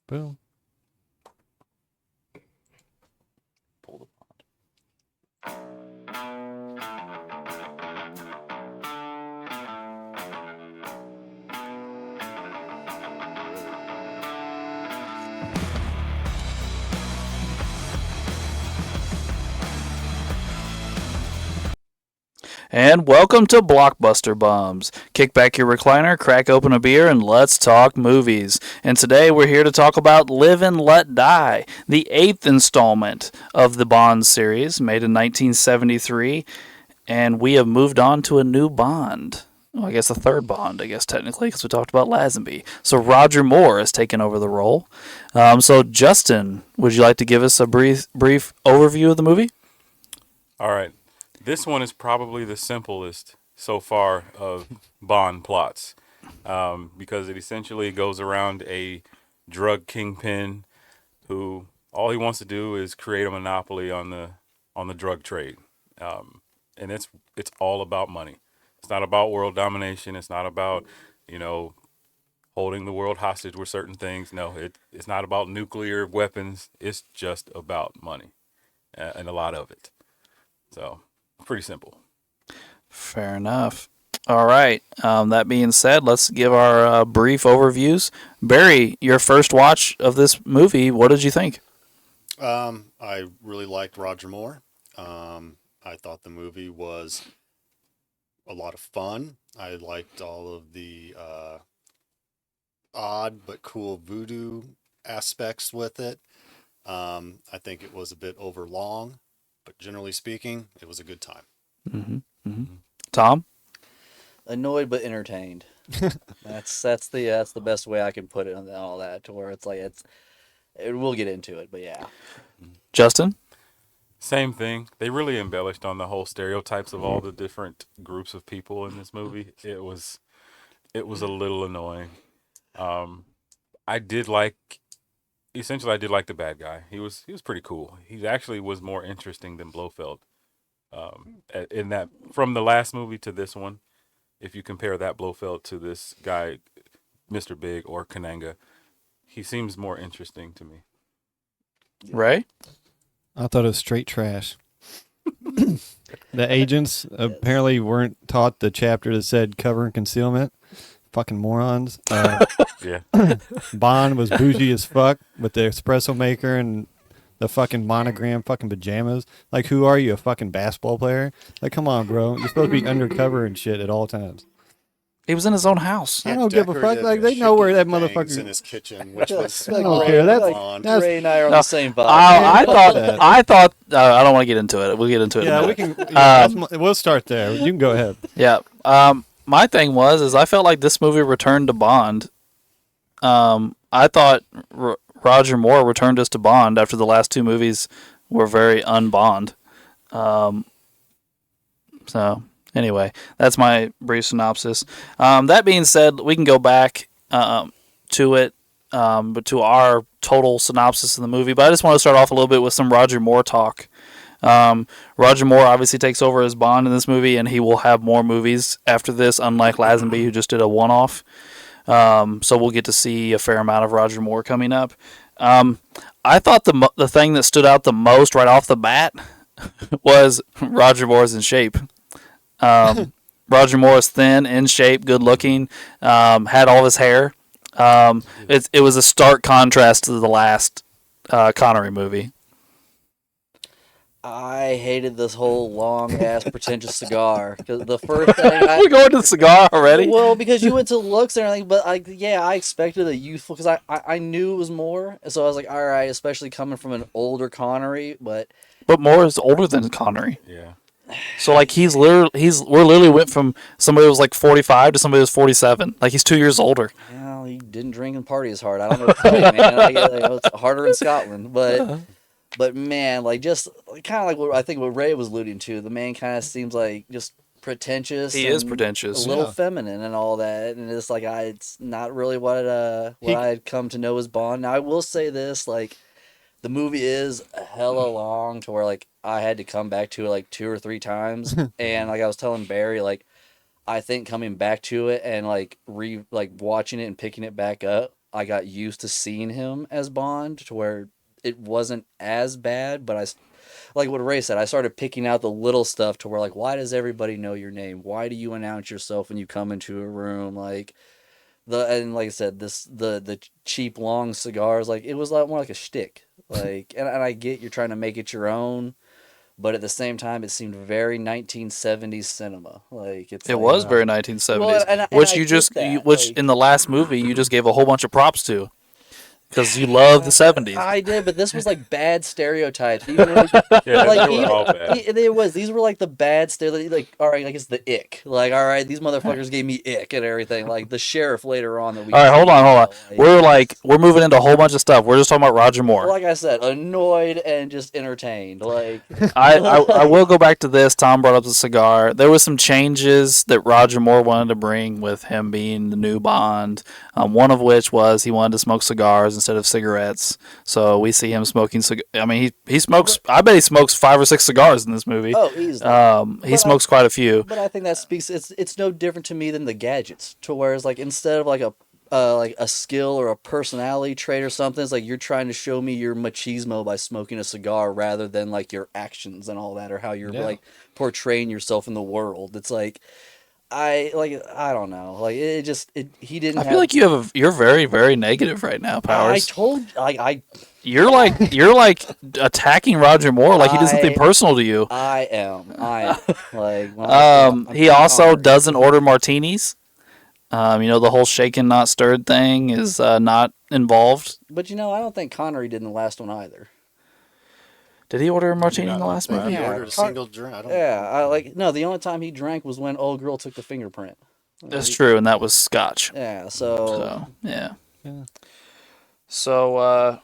Boom. Pull the bond. And welcome to Blockbuster Bums. Kick back your recliner, crack open a beer, and let's talk movies. And today we're here to talk about Live and Let Die, the 8th installment of the Bond series, made in 1973. And we have moved on to a new Bond. Well, I guess a third Bond, technically, because we talked about Lazenby. So Roger Moore has taken over the role. So Justin, would you like to give us a brief overview of the movie? All right. This one is probably the simplest so far of Bond plots because it essentially goes around a drug kingpin who all he wants to do is create a monopoly on the drug trade, and it's all about money. It's not about world domination. It's not about holding the world hostage with certain things. No, it's not about nuclear weapons. It's just about money and a lot of it. So. Pretty simple. Fair enough. All right. That being said, let's give our brief overviews. Barry, your first watch of this movie, what did you think? I really liked Roger Moore. I thought the movie was a lot of fun. I liked all of the odd but cool voodoo aspects with it. I think it was a bit overlong. But generally speaking, it was a good time. Mm-hmm. Mm-hmm. Tom? Annoyed but entertained. That's the best way I can put it on all that, to where we'll get into it, but yeah. Justin? Same thing. They really embellished on the whole stereotypes of all the different groups of people in this movie. It was a little annoying. I did like the bad guy. He was pretty cool. He actually was more interesting than Blofeld. In that, from the last movie to this one, if you compare that Blofeld to this guy, Mr. Big or Kananga, he seems more interesting to me. Ray? I thought it was straight trash. The agents apparently weren't taught the chapter that said cover and concealment. Fucking morons. Yeah. Bond was bougie as fuck with the espresso maker and the fucking monogram fucking pajamas. Like, who are you, a fucking basketball player? Like, come on, bro. You're supposed to be undercover and shit at all times. He was in his own house. I don't give a fuck. Like, they know where that motherfucker in his kitchen, which was I don't care. That's Ray and I are on the same vibe. I thought. I don't want to get into it. We'll get into it. Yeah, we can. Yeah, we'll start there. You can go ahead. Yeah. My thing is I felt like this movie returned to Bond. I thought Roger Moore returned us to Bond after the last two movies were very un-Bond. So anyway, that's my brief synopsis. That being said, we can go back to it, but to our total synopsis of the movie. But I just want to start off a little bit with some Roger Moore talk. Roger Moore obviously takes over as Bond in this movie, and he will have more movies after this, unlike Lazenby, who just did a one-off. So we'll get to see a fair amount of Roger Moore coming up. I thought the thing that stood out the most right off the bat was Roger Moore's in shape. Roger Moore is thin, in shape, good looking, had all of his hair. It was a stark contrast to the last Connery movie. I hated this whole long ass pretentious cigar, because the first thing we're going to the cigar already. Well, because you went to looks and everything, but I expected a youthful, because I knew it was Moore, and so I was like, all right, especially coming from an older Connery, but Moore is older than Connery. Yeah. So like we're literally went from somebody who was like 45 to somebody who was 47. Like he's 2 years older. Well, he didn't drink and party as hard. I don't know what to tell you, man. It's harder in Scotland, but. But man, just kind of like what I think what Ray was alluding to, the man kind of seems like just pretentious. He is pretentious, a little feminine and all that, and it's like it's not really what I had come to know as Bond. Now I will say this, the movie is hella long, to where I had to come back to it 2 or 3 times, and I was telling Barry, I think coming back to it and watching it and picking it back up I got used to seeing him as Bond to where it wasn't as bad, but like what Ray said, I started picking out the little stuff to where like, why does everybody know your name? Why do you announce yourself when you come into a room? Like and like I said, the cheap long cigars, like it was a lot more like a shtick. Like, and I get you're trying to make it your own, but at the same time, it seemed very 1970s cinema. Like It was very 1970s, Well, and which I you get just that, which like- in the last movie you just gave a whole bunch of props to because you love the 70s. I did, but this was like bad stereotypes. Even like, Yeah, like they were all bad. it was. These were like the bad stereotypes. Like, all right, like it's the ick. Like, all right, these motherfuckers gave me ick and everything. Like the sheriff later on that we. All right, hold on. Like, We're moving into a whole bunch of stuff. We're just talking about Roger Moore. like I said, annoyed and just entertained. Like I will go back to this. Tom brought up the cigar. There was some changes that Roger Moore wanted to bring with him being the new Bond. One of which was he wanted to smoke cigars instead of cigarettes. So we see him smoking. I mean, he smokes. I bet he smokes 5 or 6 cigars in this movie. oh, easily. He smokes quite a few. But I think that speaks. It's no different to me than the gadgets. To where it's like instead of like a skill or a personality trait or something, it's like you're trying to show me your machismo by smoking a cigar rather than like your actions and all that or how you're like portraying yourself in the world. It's like I don't know. Like he didn't. I feel like you're very, very negative right now, Powers. You're like attacking Roger Moore like he did something personal to you. I am like. He also doesn't order martinis. The whole shaken not stirred thing is not involved. But I don't think Connery did in the last one either. Did he order a martini in the last movie? He Yeah. ordered a single drink. I don't No, the only time he drank was when old girl took the fingerprint. That's true, and that was scotch. Yeah, So yeah. Yeah. So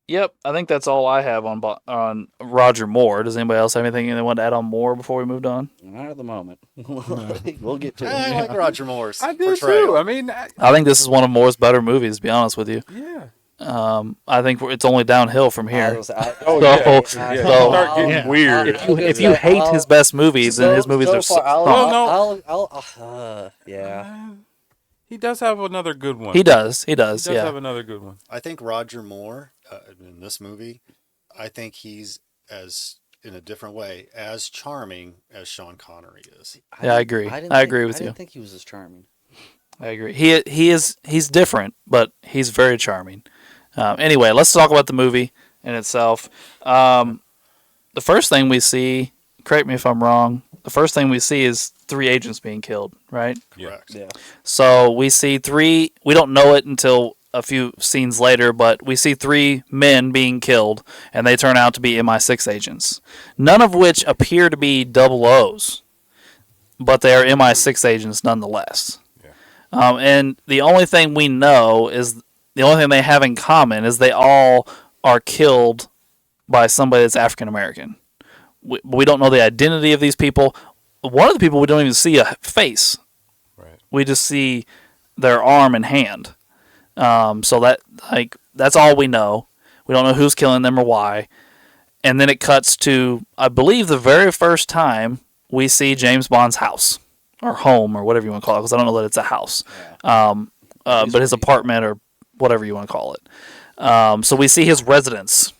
yep, I think that's all I have on Roger Moore. Does anybody else have anything they want to add on Moore before we moved on? not at the moment. We'll get to it. I like Roger Moore's I do portrayal. too. I mean, I think this is one of Moore's better movies, to be honest with you. yeah. I think it's only downhill from here. Oh, So- yeah. so- You start getting Yeah. weird. If you hate his best movies, then his movies are far, yeah. He does have another good one. He does. He does Yeah. have another good one. I think Roger Moore in this movie, I think he's in a different way as charming as Sean Connery is. Yeah, I agree. I agree with I you. didn't think he was as charming. I agree. He's different, but he's very charming. Anyway, let's talk about the movie in itself. The first thing we see, correct me if I'm wrong, the first thing we see is 3 agents being killed, right? Correct. Yeah. So we see 3, we don't know it until a few scenes later, but we see 3 men being killed, and they turn out to be MI6 agents. None of which appear to be double O's, but they are MI6 agents nonetheless. Yeah. And the only thing we know is, the only thing they have in common is they all are killed by somebody that's African American. We don't know the identity of these people. One of the people we don't even see a face. Right. We just see their arm and hand. So that's all we know. We don't know who's killing them or why. And then it cuts to, I believe, the very first time we see James Bond's house or home or whatever you want to call it, because I don't know that it's a house, but his apartment or whatever you want to call it. So we see his residence,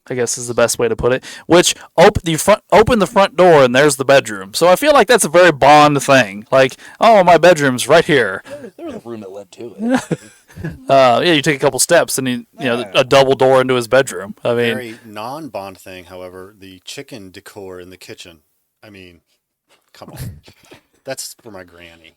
I guess is the best way to put it. Which open the front door and there's the bedroom. So I feel like that's a very Bond thing. Like, oh, my bedroom's right here. There was a room that led to it. You take a couple steps and a double door into his bedroom. I mean, Very non-Bond thing, however, the chicken decor in the kitchen. I mean, come on. That's for my granny.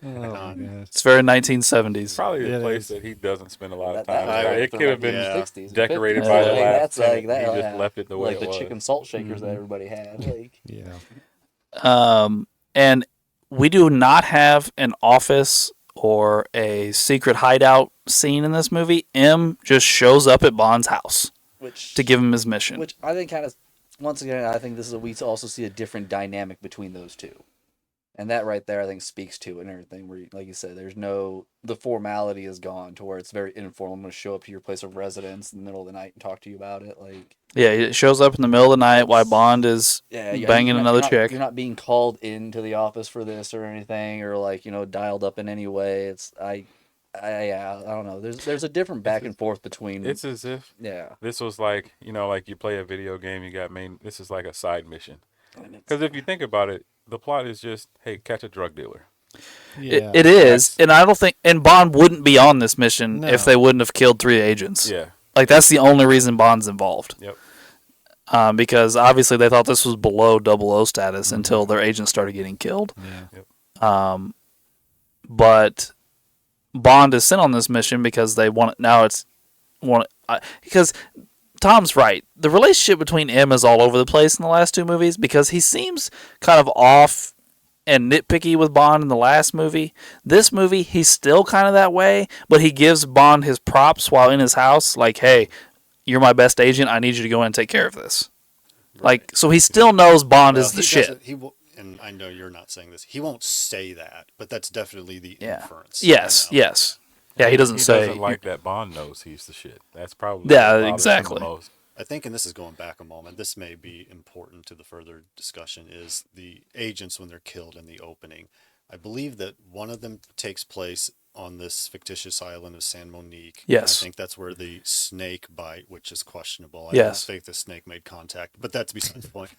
Oh, my gosh. it's very 1970s. Probably Yeah, a it place is. that he doesn't spend a lot of That- time. that- It could have been Yeah. 60s. decorated Yeah. by the Like, last that's like tenant. that. He just yeah. left it the way like it the was. chicken salt shakers that everybody had. Like, Yeah. And we do not have an office or a secret hideout scene in this movie. M just shows up at Bond's house which to give him his mission. Which I think kind of, once again, I think this is we also see a different dynamic between those two. And that right there, I think, speaks to it and everything. Where, like you said, the formality is gone to where it's very informal. I'm going to show up to your place of residence in the middle of the night and talk to you about it. Like, Yeah, it shows up in the middle of the night while Bond is banging you're another not, chick. You're not being called into the office for this or anything, or dialed up in any way. Yeah, I don't know. There's a different back and forth between. It's as if Yeah. this was like, like you play a video game, you got main. This is like a side mission. And it's- Because if you think about it, the plot is just, hey, catch a drug dealer. Yeah. It is, That's- and I don't think, and Bond wouldn't be on this mission No. if they wouldn't have killed 3 agents. Yeah. Like that's the only reason Bond's involved. Yep. Because obviously they thought this was below 00 status until their agents started getting killed. Yeah. But Bond is sent on this mission because they want it. Now it's because Tom's right. The relationship between M is all over the place in the last 2 movies because he seems kind of off and nitpicky with Bond in the last movie. This movie, he's still kind of that way, but he gives Bond his props while in his house. Like, hey, you're my best agent. I need you to go in and take care of this. Like, so he still knows Bond is the shit. And I know you're not saying this. He won't say that, but that's definitely the Yeah. inference. Yes, yes. Yeah, he doesn't say. Doesn't like that Bond knows he's the shit. That's probably Yeah, what bothers him exactly. the most. I think, and this is going back a moment, this may be important to the further discussion, is the agents when they're killed in the opening. I believe that one of them takes place on this fictitious island of San Monique. Yes. I think that's where the snake bite, which is questionable. I Yes. don't think the snake made contact, but that's beside the point.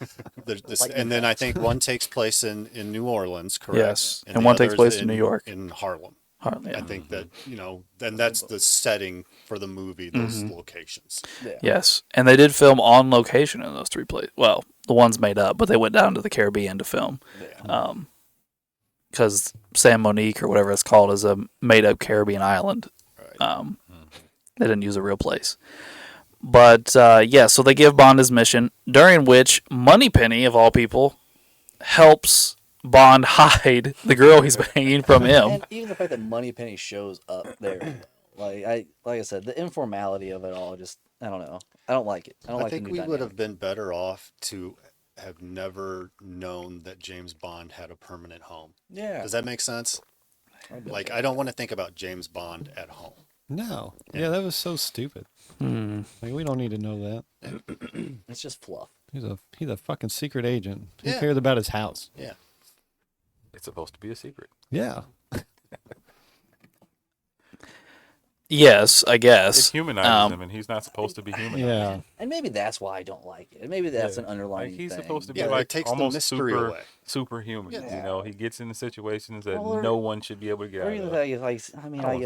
Like And then I think one takes place in New Orleans, correct? Yes, and the one takes other's place in New York. In Harlem. Hardly. I think that, then that's the setting for the movie, those Mm-hmm. locations. Yeah. Yes, and they did film on location in those 3 places. Well, the ones made up, but they went down to the Caribbean to film. Yeah. Because San Monique or whatever it's called is a made-up Caribbean island. Right. They didn't use a real place. But yeah, so they give Bond his mission, during which Moneypenny, of all people, helps Bond hide the girl he's banging from him. And even the fact that Moneypenny shows up there, like I said, the informality of it all, just I don't know. I don't like it. I don't I like think the new we would dynamic. have been better off to have never known that James Bond had a permanent home. Yeah. Does that make sense? Like, I don't want to think about James Bond at home. No. Yeah, that was so stupid. Like, we don't need to know that. It's just fluff. He's a fucking secret agent. Who Yeah. cares about his house? Yeah. It's supposed to be a secret. Yeah. Yes, I It guess. humanizes him, and he's not supposed to be human. Yeah. And maybe that's why I don't like it. And maybe that's an underlying Like, he's thing. supposed to be Yeah, it like takes the almost mystery away. superhuman. Yeah. He gets into situations that Or- no one should be able to get Or out even of. I guess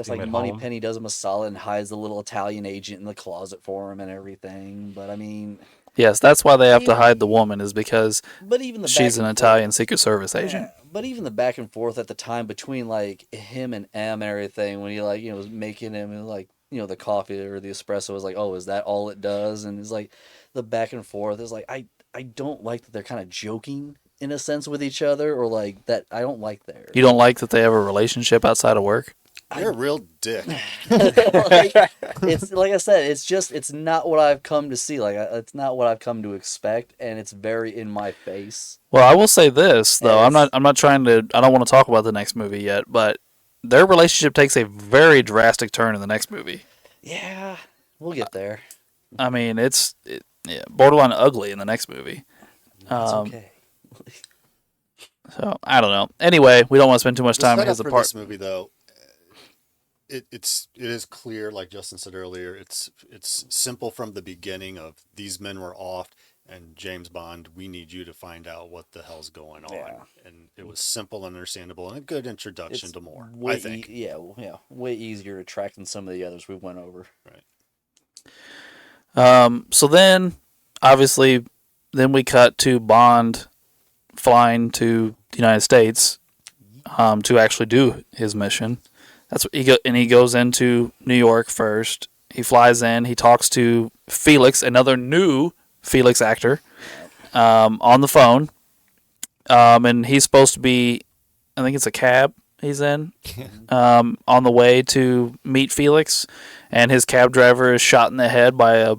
him like at Moneypenny does him a solid and hides the little Italian agent in the closet for him and everything. But I mean, Yes, that's why they have to hide the woman, is because but even the she's back an and Italian Secret Service agent. Yeah, but even the back and forth at the time between like him and M and everything, when he was making him and like the coffee or the espresso was like, oh, is that all it does? And it's like the back and forth is like I don't like that they're kind of joking in a sense with each other, or like that I don't like there. You don't like that they have a relationship outside of work? You're a real dick. It's like I said, it's not what I've come to see. Like it's not what I've come to expect, and it's very in my face. Well, I will say this though. Yes. I'm not trying to. I don't want to talk about the next movie yet, but their relationship takes a very drastic turn in the next movie. Yeah, we'll get there. I mean, yeah, borderline ugly in the next movie. It's Um, okay. So I don't know. Anyway, we don't want to spend too much The time in setup his for apartment. this movie, though, it is clear, like Justin said earlier. It's simple from the beginning. Of these men were off, and James Bond, we need you to find out what the hell's going on. Yeah. And it was simple, understandable, and a good introduction to more. Way I think. way easier to track than some of the others we went over. Right. So then, obviously, then we cut to Bond flying to the United States to actually do his mission. That's what he goes into New York first. He flies in. He talks to Felix, another new Felix actor, on the phone. And he's supposed to be, I think it's a cab he's in, on the way to meet Felix. And his cab driver is shot in the head by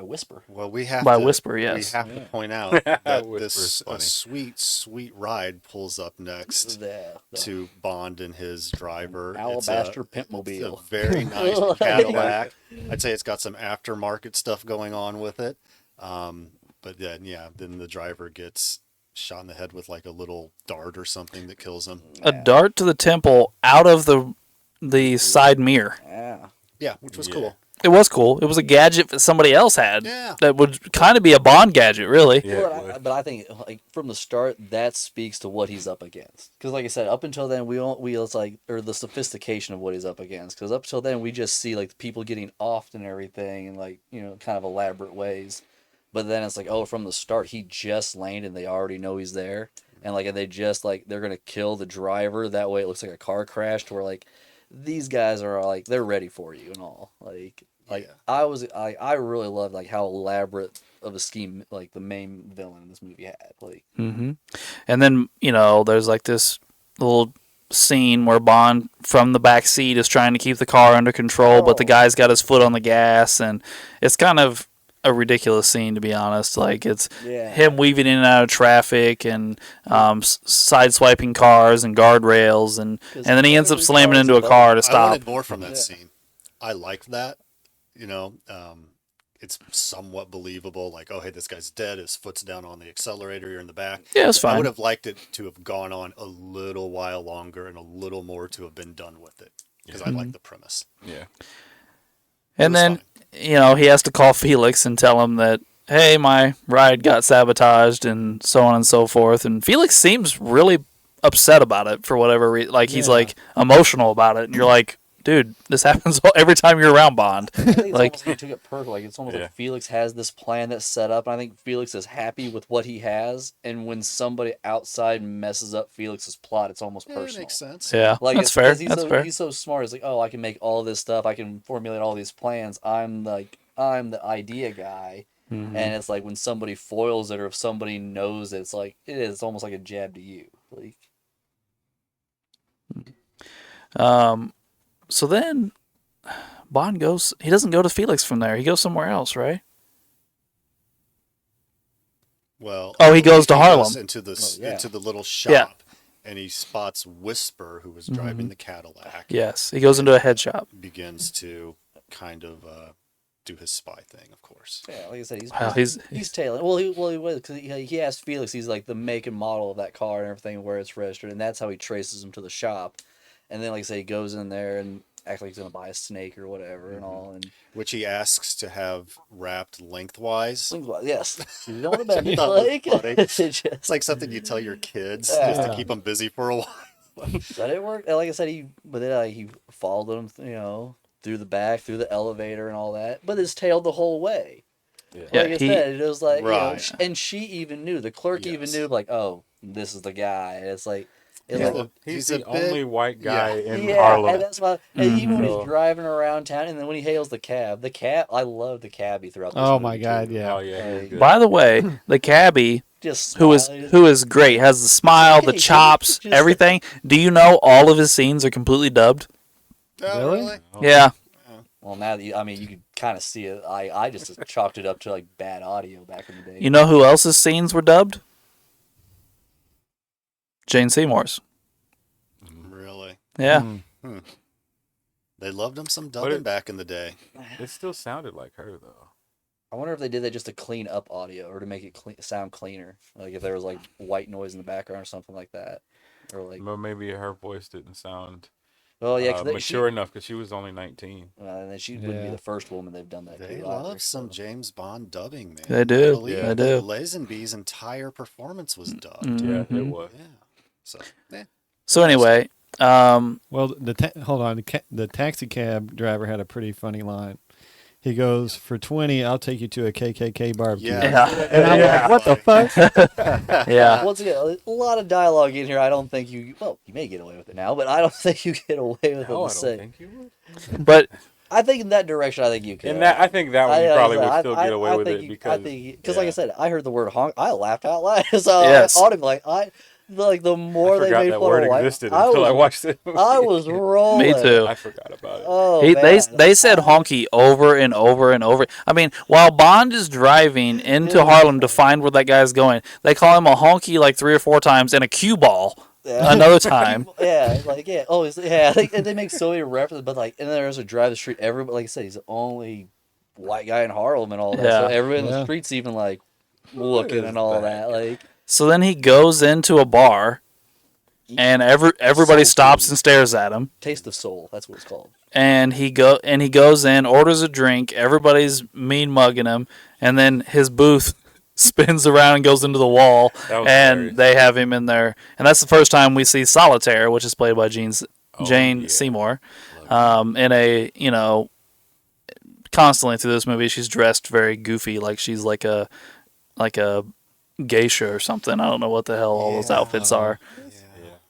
Whisper. Well, we have By to, Whisper, yes. We have to point out that Whisper's this funny. sweet ride pulls up next The to Bond and his driver. Alabaster It's Pimpmobile. a very nice Cadillac. I'd say it's got some aftermarket stuff going on with it. But then the driver gets shot in the head with like a little dart or something that kills him. a dart to the temple out of the the side mirror. Yeah. Yeah, which was Yeah. cool. It was cool. It was a gadget that somebody else had. Yeah. That would kind of be a Bond gadget, really. Yeah, Well, it would. but I think like from the start that speaks to what he's up against. Because like I said, up until then it's like or the sophistication of what he's up against. Because up until then we just see like people getting offed and everything in like kind of elaborate ways. But then it's like from the start he just landed and they already know he's there. And like they just like they're gonna kill the driver. That way it looks like a car crash. To where like these guys are like they're ready for you and all like. I really loved like how elaborate of a scheme like the main villain in this movie had. Like, And then there's like this little scene where Bond from the back seat is trying to keep the car under control, but the guy's got his foot on the gas, and it's kind of a ridiculous scene, to be honest. Like it's him weaving in and out of traffic and sideswiping cars and guardrails, and then he ends up slamming into a car to I stop. wanted more from that scene. I liked that. It's somewhat believable. Like, oh, hey, this guy's dead. His foot's down on the accelerator. You're in the back. Yeah, it's fine. I would have liked it to have gone on a little while longer and a little more to have been done with it because I like the premise. Yeah. And then, fine. he has to call Felix and tell him that, hey, my ride got sabotaged and so on and so forth. And Felix seems really upset about it for whatever reason. Like, he's like emotional about it. And you're like, dude, this happens every time you're around Bond. I think it's Like, almost like he took it personal. Like it's almost like Felix has this plan that's set up, and I think Felix is happy with what he has. And when somebody outside messes up Felix's plot, it's almost personal. That makes sense. yeah, Like that's it's, fair. 'cause That's fair. He's so smart. He's like, I can make all this stuff. I can formulate all these plans. I'm the idea guy. And it's like when somebody foils it or if somebody knows it, it's almost like a jab to you. Like, So then Bond goes, he doesn't go to Felix from there. He goes somewhere else, right? Well, Oh, he goes to Harlem. into the yeah. into the little shop, and he spots Whisper, who was driving the Cadillac. Yes, he goes into a head shop. Begins to kind of do his spy thing, of course. yeah, like I said, He's tailing. Well, he was because he asked Felix. He's like the make and model of that car and everything, where it's registered, and that's how he traces him to the shop. And then, like I say, he goes in there and acts like he's gonna buy a snake or whatever and all. And Which he asks to have wrapped lengthwise. yes, you don't want to bet I thought was like funny. it's just, It's like something you tell your kids just to keep them busy for a while. but it worked. And like I said, he followed him, through the back, through the elevator and all that. But his tailed the whole way. Yeah. Yeah, Like I said, it was like, Right. and she even knew. The clerk even Yes. knew, like, oh, this is the guy. And it's like. He's a the bit- only white guy in Yeah, Harlem. and that's why. And even when So- he's driving around town, and then when he hails the cab, I love the cabbie throughout. This Oh movie, my God, too. yeah. Oh yeah, he's good. By the way, the cabbie Just who is great, has the smile, the Okay, chops, just- everything. Do you know all of his scenes are completely dubbed? Oh, really? Yeah. Well, now that you could kind of see it. I just chalked it up to like bad audio back in the day. You know who else's scenes were dubbed? Jane Seymour's. Really? Yeah. They loved him some dubbing back in the day. It still sounded like her though. I wonder if they did that just to clean up audio or to make it sound cleaner. Like if there was like white noise in the background or something like that, or like. But maybe her voice didn't sound Well, yeah, cause mature enough because she was only 19. and then she wouldn't be Yeah. the first woman they've done that They to. love either, some so. James Bond dubbing, man. They do. I believe They that do. Lazenby's entire performance was dubbed. Yeah, Mhm. it was. Yeah. So, yeah. So anyway, Well, hold on. The taxi cab driver had a pretty funny line. He goes, "For 20, I'll take you to a KKK barbecue." Yeah. yeah, And I'm like, "What the fuck?" yeah. Once again, a lot of dialogue in here. I don't think you. Well, you may get away with it now, but I don't think you get away with No, it. I To don't say. think you would. But I think in that direction, I think you can. In that, I think that one you probably would still get away with it because like I said, I heard the word honk, I laughed out loud. So Yes. audibly, the more I they forgot made that fun word of white, existed I until I was, watched it. I was rolling. me too. I forgot about it. Oh, They man. they said honky over and over and over. I mean, while Bond is driving into Harlem to find where that guy's going, they call him a honky like 3 or 4 times and a cue ball Yeah. another time. Yeah, like yeah, always yeah. And they make so many references, but like, and then there's a drive the street. Everybody, like I said, he's the only white guy in Harlem and all that. Yeah. So everyone in the Yeah. streets even like looking is and all that? that. Like So then he goes into a bar and everybody Soul stops food. and stares at him. Taste of Soul. That's what it's called. And he goes in, orders a drink. Everybody's mean mugging him, and then his booth spins around and goes into the wall, That was and hilarious. they have him in there. And that's the first time we see Solitaire, which is played by Jane yeah. Seymour. In a constantly through this movie, she's dressed very goofy, like she's like a geisha or something. I don't know what the hell all those outfits are.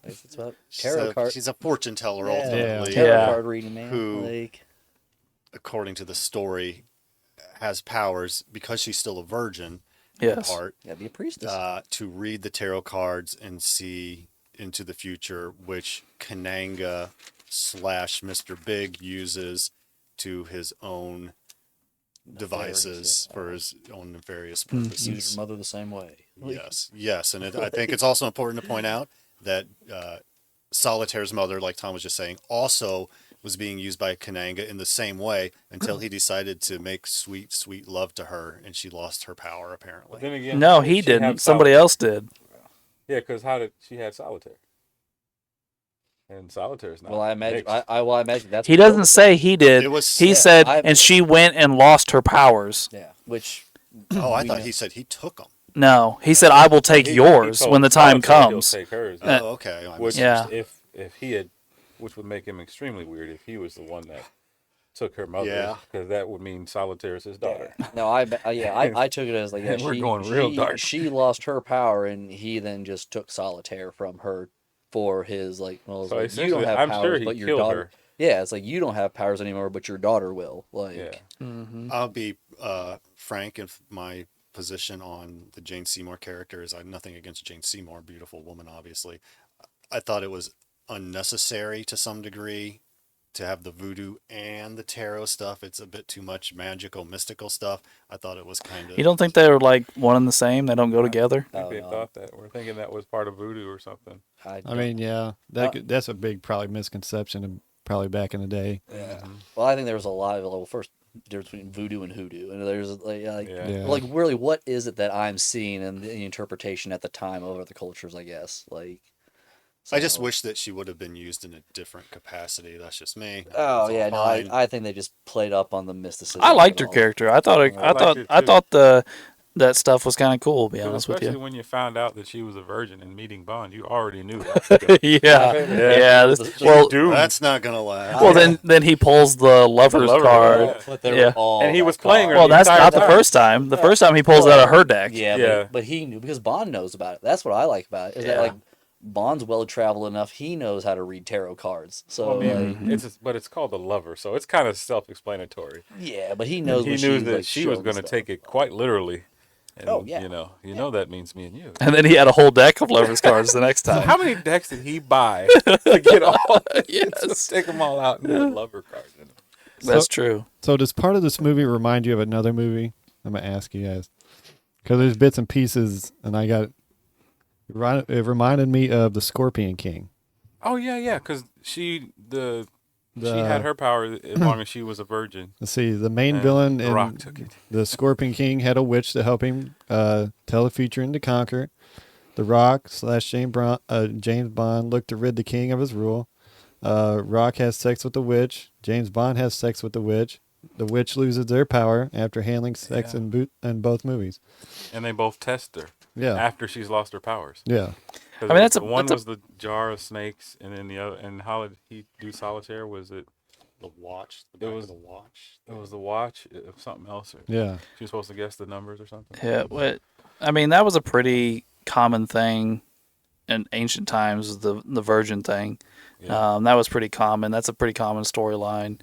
It's about She's tarot card. she's a fortune teller Yeah. ultimately. Tarot Yeah. card reading, man. Who- Like, According to the story, has powers because she's still a virgin. Yes. Part yeah, be a priestess. to read the tarot cards and see into the future, which Kananga / Mr. Big uses to his own devices yeah. for his own nefarious Hmm. Use purposes. your mother the same way. Like, Yes, and I think it's also important to point out that Solitaire's mother, like Tom was just saying, also was being used by Kananga in the same way until he decided to make sweet, sweet love to her, and she lost her power apparently. But then again, No, she he had didn't. Somebody Solitaire. else did. Yeah, because how did she had Solitaire? And Solitaire's not. Well, I imagine. mixed. I imagine that's. He what doesn't say he did. It was- He Yeah, said, I've- and she went and lost her powers. Yeah, which. Oh, I we thought know- he said he took them. No, he said, "I will take He yours told when the time Solitaire he'll comes." take hers. Uh, Oh, okay. I Which, Yeah. if he had, which would make him extremely weird if he was the one that took her mother, Yeah. because that would mean Solitaire is his daughter. No, I took it as like yeah, We're going real dark. She lost her power, and he then just took Solitaire from her for his like. Well, it's So like, you essentially, don't have I'm powers, sure he but your killed daughter. her. Yeah, it's like you don't have powers anymore, but your daughter will. Like, Yeah. I'll be frank in my position on the Jane Seymour character is I have nothing against Jane Seymour, beautiful woman, obviously. I thought it was unnecessary to some degree to have the voodoo and the tarot stuff. It's a bit too much magical, mystical stuff. I thought it was kind of. You don't think they're like one and the same? They don't go together? I think Oh, they no. thought that. We're thinking that was part of voodoo or something. I mean, yeah, that's a big probably misconception of probably back in the day. yeah. Well, I think there was a lot of well, first difference between voodoo and hoodoo, and there's like, Yeah. Yeah. like really, what is it that I'm seeing and the interpretation at the time of other cultures? I guess like. I just so- wish that she would have been used in a different capacity. That's just me. Oh It's yeah, all no, fine. I think they just played up on the mysticism. I liked and her all. character. I thought liked I her thought that stuff was kind of cool. To be Because honest with especially you. when you found out that she was a virgin and meeting Bond, you already knew that. Yeah. Well, Doomed. That's not gonna last. well, then he pulls the lover's lover card. card. But they were Yeah. all And he that was playing her card. Well, that's entire not the time. first time. The first time he pulls it out of her deck. Yeah, Yeah. but he knew because Bond knows about it. That's what I like about it. Is that Yeah. like Bond's well traveled enough. He knows how to read tarot cards. So I mean, but it's called the lover, so it's kind of self-explanatory. yeah, but he knows. He when knew she's, that like, she was showing going to stuff. take it quite literally. And, Oh, yeah. You know that means me and you. And then he had a whole deck of lovers cards the next So time. how many decks did he buy to get all? Yes. Take them all out and put lover cards in them. That's true. So does part of this movie remind you of another movie? I'm gonna ask you guys because there's bits and pieces, and it reminded me of the Scorpion King. Oh yeah, because she The- had her power as long as she was a virgin. Let's see, the main And villain The in Rock took it. the Scorpion King had a witch to help him tell the future and to conquer. The Rock / James Bond looked to rid the king of his rule. Rock has sex with the witch. James Bond has sex with the witch. The witch loses their power after handling sex Yeah. in both movies. And they both test her Yeah, after she's lost her powers. yeah. 'Cause I mean, that's the one a- was the jar of snakes, and then the other. And how did he do Solitaire? Was it? The watch. The It back was- of the watch. It was the watch of something else. Or Yeah. she was supposed to guess the numbers or something. Yeah, I mean, that was a pretty common thing in ancient times. The virgin thing, Yeah. that was pretty common. That's a pretty common storyline.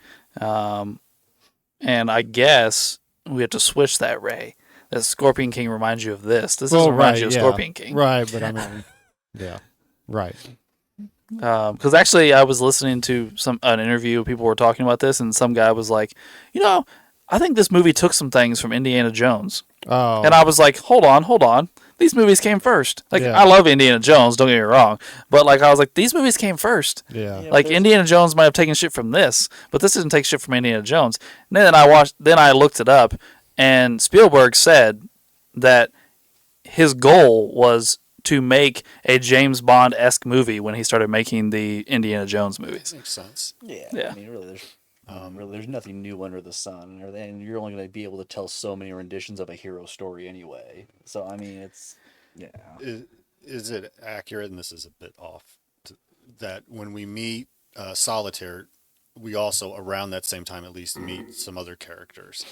And I guess we have to switch that, Ray. The Scorpion King reminds you of this. This doesn't remind you of Scorpion King. Right, but I mean, yeah, right. Because actually, I was listening to an interview. People were talking about this, and some guy was like, I think this movie took some things from Indiana Jones. Oh, And I was like, hold on. These movies came first. Like, Yeah. I love Indiana Jones, don't get me wrong. But, like, I was like, these movies came first. yeah. Yeah. Like, there's- Indiana Jones might have taken shit from this, but this didn't take shit from Indiana Jones. And then I looked it up, and Spielberg said that his goal was to make a James Bond-esque movie when he started making the Indiana Jones movies. Makes sense. Yeah. I mean, really, there's nothing new under the sun, and you're only going to be able to tell so many renditions of a hero story anyway. So, I mean, it's Is it accurate, and this is a bit off, that when we meet Solitaire, we also, around that same time at least, meet some other characters?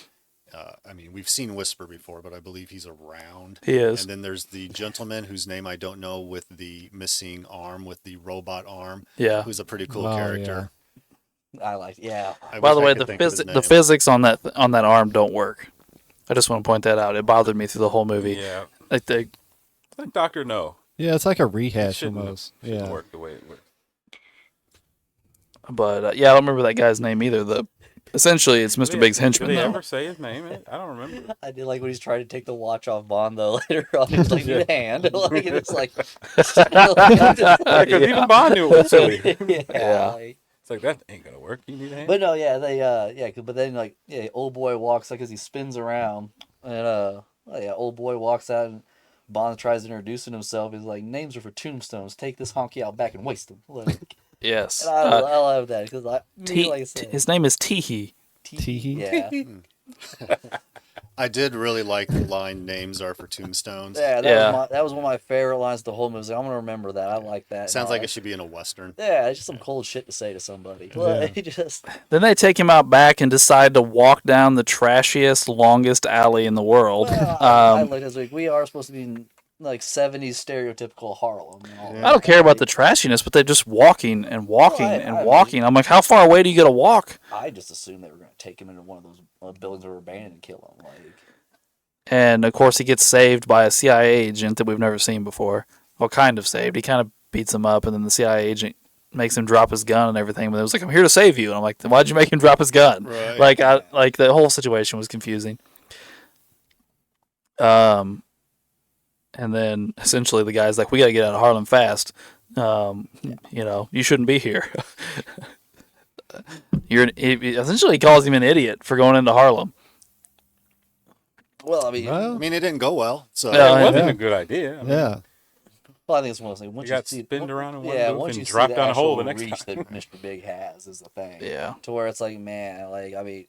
I mean, we've seen Whisper before, but I believe he's around. He is. And then there's the gentleman whose name I don't know, with the missing arm, with the robot arm. Yeah. Who's a pretty cool Oh, character. I like. Yeah, I By wish the I way, could think of his the name. physics on that arm don't work. I just want to point that out. It bothered me through the whole movie. Yeah. Like the Like Doctor No. Yeah, it's like a It rehash shouldn't almost. shouldn't Yeah. work the way it works. But yeah, I don't remember that guy's name either. Essentially, it's Mr. Big's Did henchman. they Though. ever say his name? I don't remember. I did like when he's trying to take the watch off Bond though. Later on, he's like, "Your hand," like it's like, Because even Bond knew it was silly. yeah. Like, It's like, that ain't gonna work. You need a hand. but no, yeah, they, but then like, yeah, old boy walks like as he spins around, and old boy walks out and Bond tries introducing himself. He's like, "Names are for tombstones. Take this honky out back and waste them." Like, Yes. and I love that because like I said, His name is Teehee. Teehee? Yeah, I did really like the line, "Names are for tombstones." yeah, Yeah. that was one of my favorite lines of the whole movie. I'm gonna remember that. I like that. Sounds like it. it should be in a Western. Yeah, it's just some cold shit to say to somebody. Like, just Then they take him out back and decide to walk down the trashiest, longest alley in the world. well, I like this week. We are supposed to be in like 70s stereotypical Harlem. And all I that. don't care about the trashiness, but they're just walking and walking Well, and I walking. I'm like, how far away do you got to walk? I just assumed they were going to take him into one of those buildings that were abandoned and kill him. Like, And of course, he gets saved by a CIA agent that we've never seen before. Well, kind of saved. He kind of beats him up, and then the CIA agent makes him drop his gun and everything. But it was like, I'm here to save you. And I'm like, why'd you make him drop his gun? Right. Like the whole situation was confusing. And then essentially the guy's like, we got to get out of Harlem fast. You know, you shouldn't be here. Essentially he calls him an idiot for going into Harlem. well, I mean, Well, I mean, it didn't go well. So Yeah, It wasn't yeah. a good idea. I mean, yeah. I think it's one of those things. Once You got see, spinned around in one yeah, booth once and you see dropped the down a hole actual the next reach time. that Mr. Big has is the thing. Yeah. To where it's like, man, like I mean,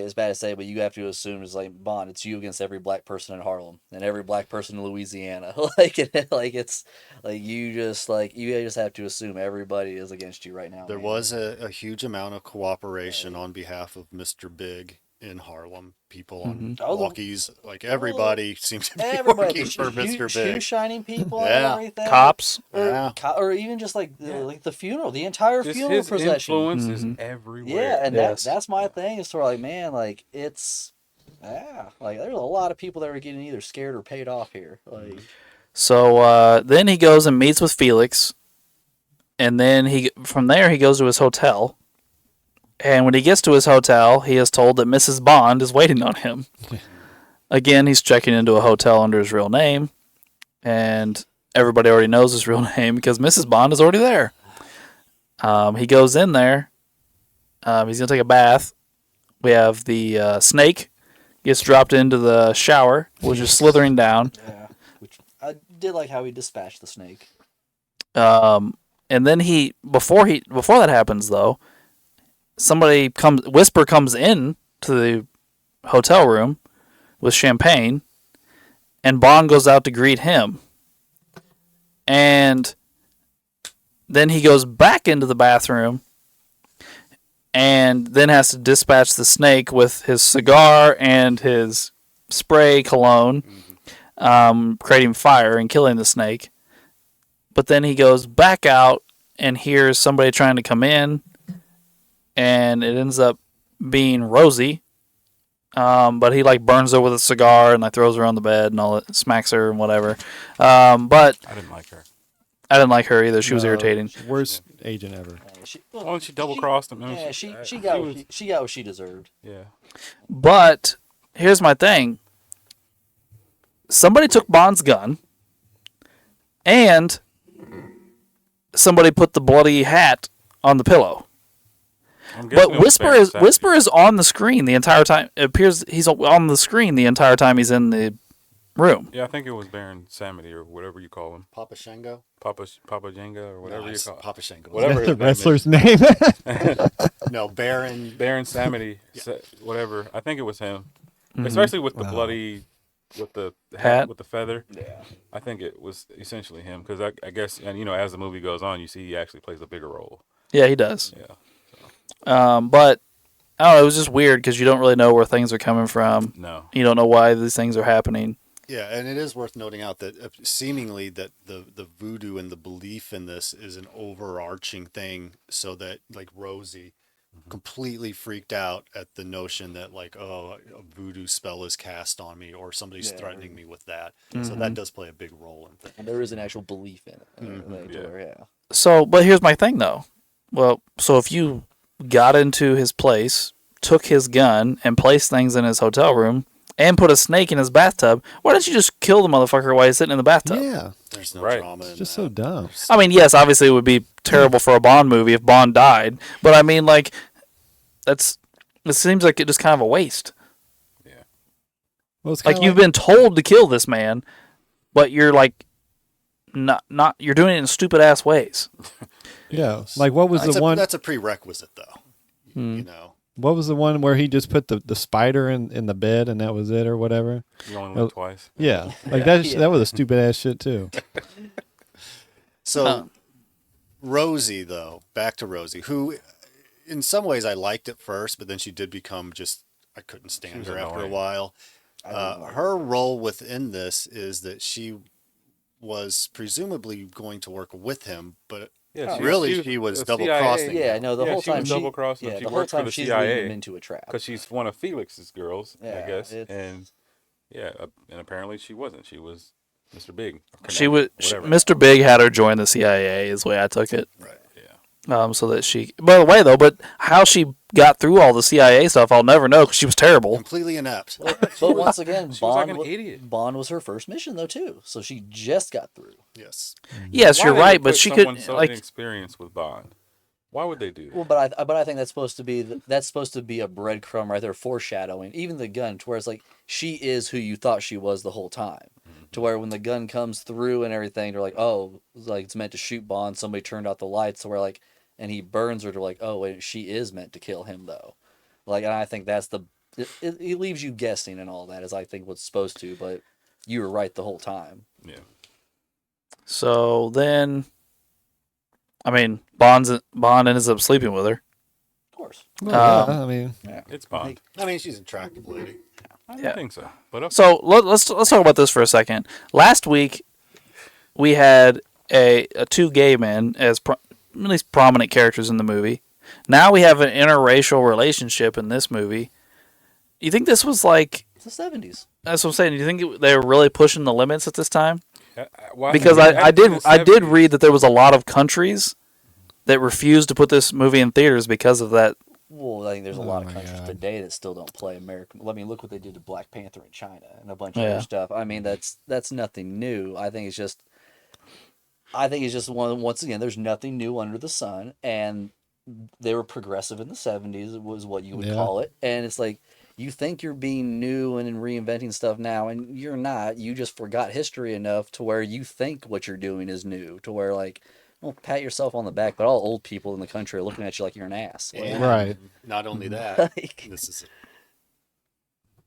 it's bad to say, but you have to assume it's like Bond. It's you against every black person in Harlem and every black person in Louisiana. It's like you just have to assume everybody is against you right now. there man. was a huge amount of cooperation on behalf of Mr. Big in Harlem. People on Oh, the- walkies, like everybody seemed to be everybody, working for Mr. shoe Big. shining people Yeah. and everything. Cops. Yeah. Or even just like the funeral, the entire Just funeral his procession. influence is Mhm. everywhere. Yeah, and Yes. that's my thing. Is sort of like, man, like like there's a lot of people that are getting either scared or paid off here. Like, So then he goes and meets with Felix. And then from there he goes to his hotel. And when he gets to his hotel, he is told that Mrs. Bond is waiting on him. Again, he's checking into a hotel under his real name. And everybody already knows his real name because Mrs. Bond is already there. He goes in there. He's going to take a bath. We have the snake gets dropped into the shower, which is slithering down. yeah, which I did like how he dispatched the snake. And then before that happens though, Whisper comes in to the hotel room with champagne, and Bond goes out to greet him. And then he goes back into the bathroom and then has to dispatch the snake with his cigar and his spray cologne, creating fire and killing the snake. But then he goes back out and hears somebody trying to come in, and it ends up being Rosie. But he burns her with a cigar and throws her on the bed and all that, smacks her and whatever. But I didn't like her. I didn't like her either. She was No, irritating. Worst agent ever. Why don't she double crossed him? Yeah, she got what she deserved. Yeah. But here's my thing. Somebody took Bond's gun, and somebody put the bloody hat on the pillow. I'm guessing But it was fantastic. Whisper is on the screen the entire time. It appears he's on the screen the entire time he's in the room. Yeah, I think it was Baron Samedi or whatever you call him. Papa Shango? Papa Jenga or whatever No, you it's call it. Papa Shango. Whatever That's the his name wrestler's is. name. No, Baron. Baron Samedi, whatever. I think it was him. Especially with the Wow. bloody, with the Hat? with the feather. Yeah. I think it was essentially him because I guess, and as the movie goes on, you see he actually plays a bigger role. Yeah, he does. Yeah. But I don't know. It was just weird because you don't really know where things are coming from. No. You don't know why these things are happening. Yeah, and it is worth noting out that seemingly that the voodoo and the belief in this is an overarching thing, so that like Rosie completely freaked out at the notion that like, oh, a voodoo spell is cast on me or somebody's threatening me with that. So that does play a big role in things. And there is an actual belief in it. Like, Yeah. where, yeah. So, but here's my thing though. Well, so if you got into his place, took his gun, and placed things in his hotel room, and put a snake in his bathtub, why don't you just kill the motherfucker while he's sitting in the bathtub? Yeah, There's no Right. drama in it's just that. so dumb. I mean, yes, obviously it would be terrible for a Bond movie if Bond died, but I mean, like, it seems like it just kind of a waste. Well, it's Like, kinda you've been told to kill this man, but you're like, not you're doing it in stupid ass ways. yeah. Like what was the one? That's a prerequisite, though. You know. What was the one where he just put the spider in the bed and that was it or whatever? You only live twice. Yeah, like that was a stupid ass shit too. So, Rosie, though, back to Rosie, who in some ways I liked at first, but then she did become I couldn't stand was her after a annoying. while. Her role within this is that she was presumably going to work with him, but Yeah, really she was a double-crossing CIA. Yeah, no, the Yeah, whole she time was double-crossing him. Yeah, She the whole worked for time the she's CIA. leading him into a trap. Because she's one of Felix's girls, I Yeah, guess, it's- and and apparently she wasn't. She was Mr. Big. She was whatever. Mr. Big had her join the CIA, is the way I took it. Right. Yeah. So that she. By the way, though, but how she got through all the CIA stuff, I'll never know because she was terrible. Completely inept. But once again, She was like Bond, an idiot. Bond was her first mission though too, so she just got through. Yes. Yes, Why you're did they right, but put she someone could so like. inexperienced with Bond. Why would they do that? Well, but I think that's supposed to be a breadcrumb right there, foreshadowing. Even the gun, to where it's like she is who you thought she was the whole time. To where when the gun comes through and everything, they're like, oh, like it's meant to shoot Bond. Somebody turned out the lights, so we're like, and he burns her. To like, oh, wait, she is meant to kill him though. Like, and I think that's it leaves you guessing and all that, is I think what's supposed to. But you were right the whole time. Yeah. So then, I mean, Bond ends up sleeping with her. Of course. Well, yeah, I mean, It's Bond. I mean, she's an attractive lady. I Yeah. think so. But okay. So let's talk about this for a second. Last week, we had a two gay men as at least prominent characters in the movie. Now we have an interracial relationship in this movie. You think this was like? It's the 70s. That's what I'm saying. Do you think they were really pushing the limits at this time? Why- Because back I in did the I did 70s, read that there was a lot of countries that refused to put this movie in theaters because of that. Well, I think there's a lot of my countries God. today that still don't play American. Let me look what they did to Black Panther in China and a bunch of Yeah. other stuff. I mean, that's nothing new. I think it's just once again, there's nothing new under the sun, and they were progressive in the 70s was what you would Yeah. call it, and it's like you think you're being new and reinventing stuff now, and you're not. You just forgot history enough to where you think what you're doing is new, to where like, well, pat yourself on the back, but all old people in the country are looking at you like you're an ass. Like, And Right. Not only that, like,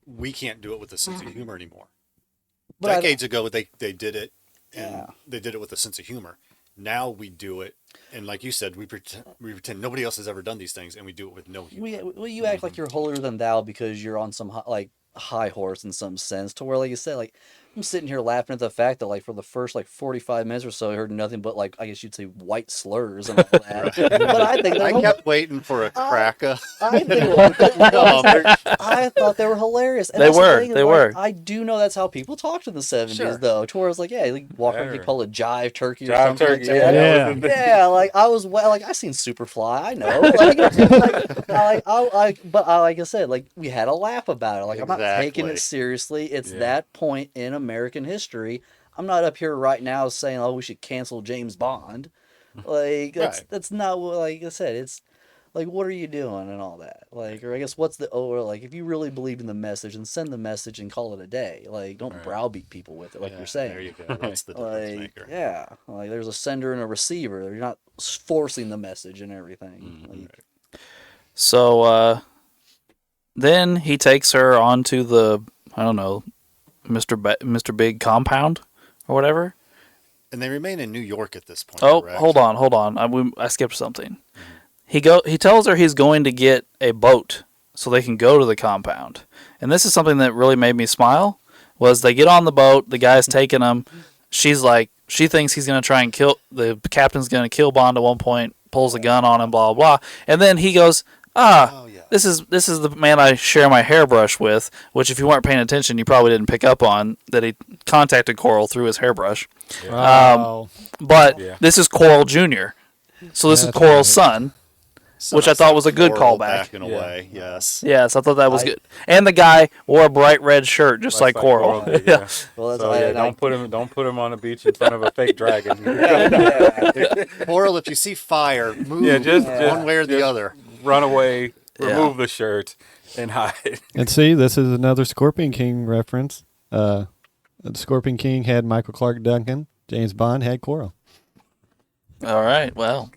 we can't do it with a sense of humor anymore. But I- Decades ago, they did it, and Yeah. they did it with a sense of humor. Now we do it, and like you said, we pretend nobody else has ever done these things, and we do it with no humor. Well, you act like you're holier than thou because you're on some high horse in some sense. To where, like you said, like I'm sitting here laughing at the fact that like for the first 45 minutes or so, I heard nothing but I guess you'd say white slurs and all that. But I think I kept waiting for a cracker. I thought they were hilarious. And They that's the were, thing, they like, were. I do know that's how people talked in the 70s, Sure. though. To where it was like, yeah, like walk around, you Sure. call it jive turkey or Jive something turkey. like that. Yeah. Yeah, like I was like I seen Superfly, I know. Like I said, like we had a laugh about it. Like I'm not taking Exactly. it seriously. It's Yeah. that point in American history. I'm not up here right now saying, "Oh, we should cancel James Bond." Like that's not what. Like I said, it's like, what are you doing and all that? Like, or I guess what's the or like if you really believed in the message, and send the message and call it a day. Like, don't Right. browbeat people with it, like you're saying. There you go. That's the difference Like, maker. yeah, like there's a sender and a receiver. You're not forcing the message and everything. Like, So then he takes her onto the, I don't know, Mr. Big compound or whatever. And they remain in New York at this point. Oh, correct? hold on. I skipped something. He tells her he's going to get a boat so they can go to the compound. And this is something that really made me smile. Was they get on the boat, the guy's taking them. She's like, she thinks he's going to try and kill, the captain's going to kill Bond at one point, pulls a gun on him, blah, blah, blah. And then he goes, Oh, yeah. this is the man I share my hairbrush with, which if you weren't paying attention, you probably didn't pick up on, that he contacted Coral through his hairbrush. Wow. But Yeah. this is Coral Jr., so this is That's Coral's right. son. Which I thought was a good Floral callback. Back in a way, yes. Yes, I thought that was good. And the guy wore a bright red shirt, just like Coral. did, Yeah. well, that's So why yeah, don't put him on the beach in front of a fake dragon. Coral, if you see fire, move Yeah, just one way or the other. run away, Yeah. remove the shirt, and hide. And see, this is another Scorpion King reference. The Scorpion King had Michael Clark Duncan. James Bond had Coral. All right, well.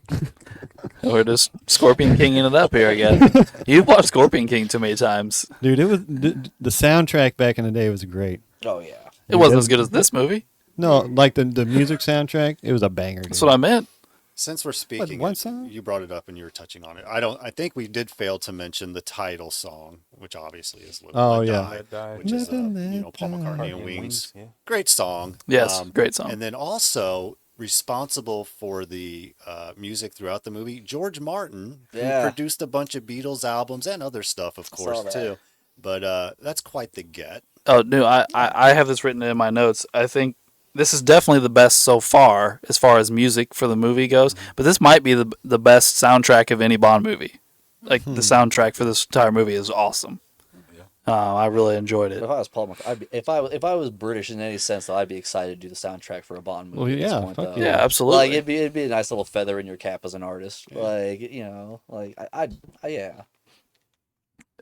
We're just Scorpion Kinging it up here again. You've watched Scorpion King too many times. Dude, it was the soundtrack back in the day was great. Oh yeah. It wasn't as good as this movie. No, like the music soundtrack, it was a banger. That's what I meant. Since we're speaking, what song? you brought it up and you were touching on it. I think we did fail to mention the title song, which obviously is "Live Oh, and Let yeah. Die," Let Die. which is Live Paul and Let McCartney Die. and Wings. Yeah. Great song. Yes, great song. And then also responsible for the music throughout the movie, George Martin, Yeah. who produced a bunch of Beatles albums and other stuff, of course, that. too. But that's quite the get. Oh, no, I have this written in my notes. I think this is definitely the best so far as music for the movie goes. But this might be the best soundtrack of any Bond movie. Like, the soundtrack for this entire movie is awesome. I really enjoyed it. If I was Paul McCartney, if I was British in any sense, though, I'd be excited to do the soundtrack for a Bond movie. Well, at this yeah, point, fuck though. Yeah, absolutely. Like it'd be a nice little feather in your cap as an artist. Like like yeah.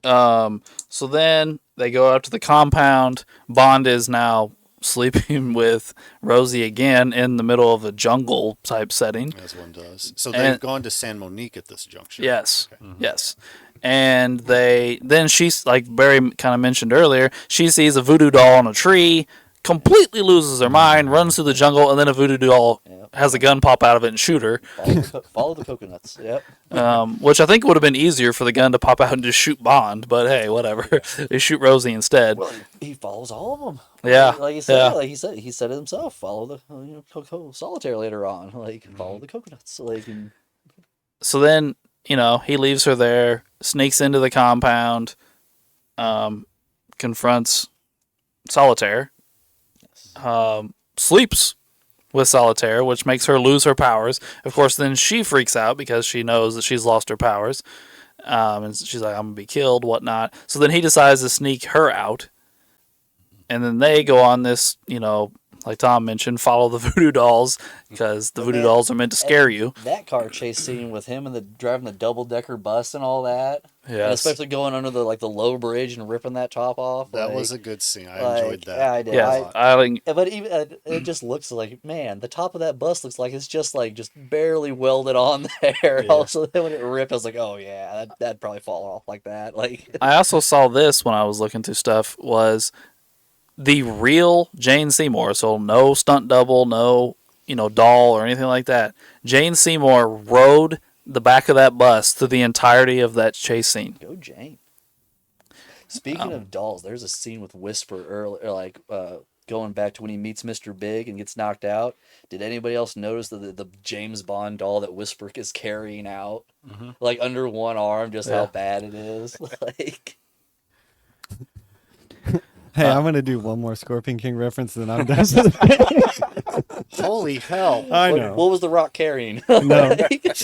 So then they go out to the compound. Bond is now sleeping with Rosie again in the middle of a jungle type setting. As one does. So And- they've gone to San Monique at this juncture. Yes, yes. And then she's, like Barry kind of mentioned earlier, she sees a voodoo doll on a tree, completely loses her mind, runs through the jungle, and then a voodoo doll Yep. has a gun pop out of it and shoot her. Follow the coconuts. Yep. Which I think would have been easier for the gun to pop out and just shoot Bond, but hey, whatever. They shoot Rosie instead. Well, he follows all of them. Yeah, Like he said, yeah. like he said it himself. Follow the Solitaire later on. Like follow the coconuts. Like and, So then, he leaves her there, sneaks into the compound, confronts Solitaire, sleeps with Solitaire, which makes her lose her powers. Of course, then she freaks out because she knows that she's lost her powers. And she's like, I'm going to be killed, whatnot. So then he decides to sneak her out. And then they go on this, like Tom mentioned, follow the voodoo dolls because the voodoo dolls are meant to scare you. that car chase scene with him and driving the double decker bus and all that. And Yes. especially going under the low bridge and ripping that top off. That like, was a good scene. I like, enjoyed that. Yeah, I did. Yeah, But even it just looks like, man, the top of that bus looks like it's just barely welded on there. Also, then when it ripped, I was like, oh yeah, that'd probably fall off like that. Like, I also saw this when I was looking through stuff, was the real Jane Seymour. So no stunt double, no doll or anything like that. Jane Seymour rode the back of that bus through the entirety of that chase scene. go Jane. Speaking of dolls, there's a scene with Whisper earlier, going back to when he meets Mr. Big and gets knocked out. Did anybody else notice the James Bond doll that Whisper is carrying out, like under one arm, just how bad it is? Like, Hey, I'm gonna do one more Scorpion King reference, and then I'm done. Holy hell. I know. what was the Rock carrying? No. Like,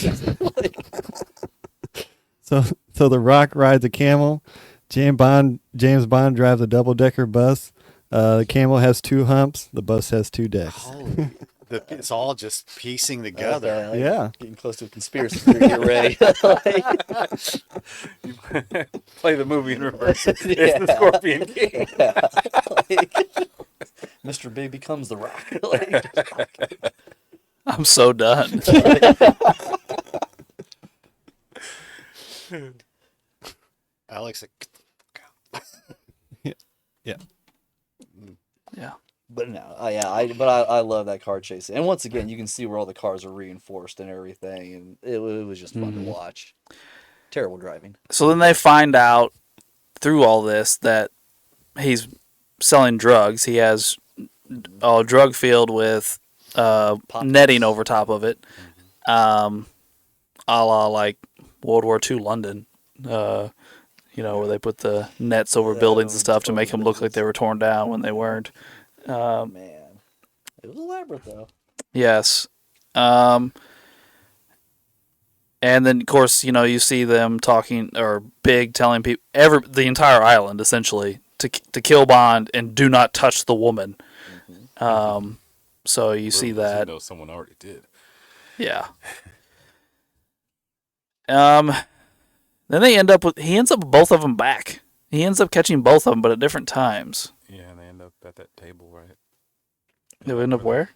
So the Rock rides a camel. James Bond drives a double decker bus. The camel has 2 humps. The bus has 2 decks. Holy. It's all just piecing together. Okay, like, Yeah. getting close to a conspiracy theory. Get ready. Like, Play the movie in reverse. It's Yeah. the Scorpion King. like, Mr. Big becomes the Rock. Like, I'm so done. Alex, Yeah. Yeah. but no, I love that car chase. And once again, you can see where all the cars are reinforced and everything, and it was just fun to watch. Terrible driving. So then they find out through all this that he's selling drugs. He has a drug field with netting over top of it, a la like World War II London. Where they put the nets over buildings and stuff to make them look like they were torn down when they weren't. Man, it was elaborate though. Yes. And then, of course, you see them talking, or Big telling people, the entire island, essentially, to kill Bond and do not touch the woman. So you see that. Someone already did. Yeah. Then he ends up with both of them back. He ends up catching both of them, but at different times. Yeah, and they end up at that table, right? They end up where?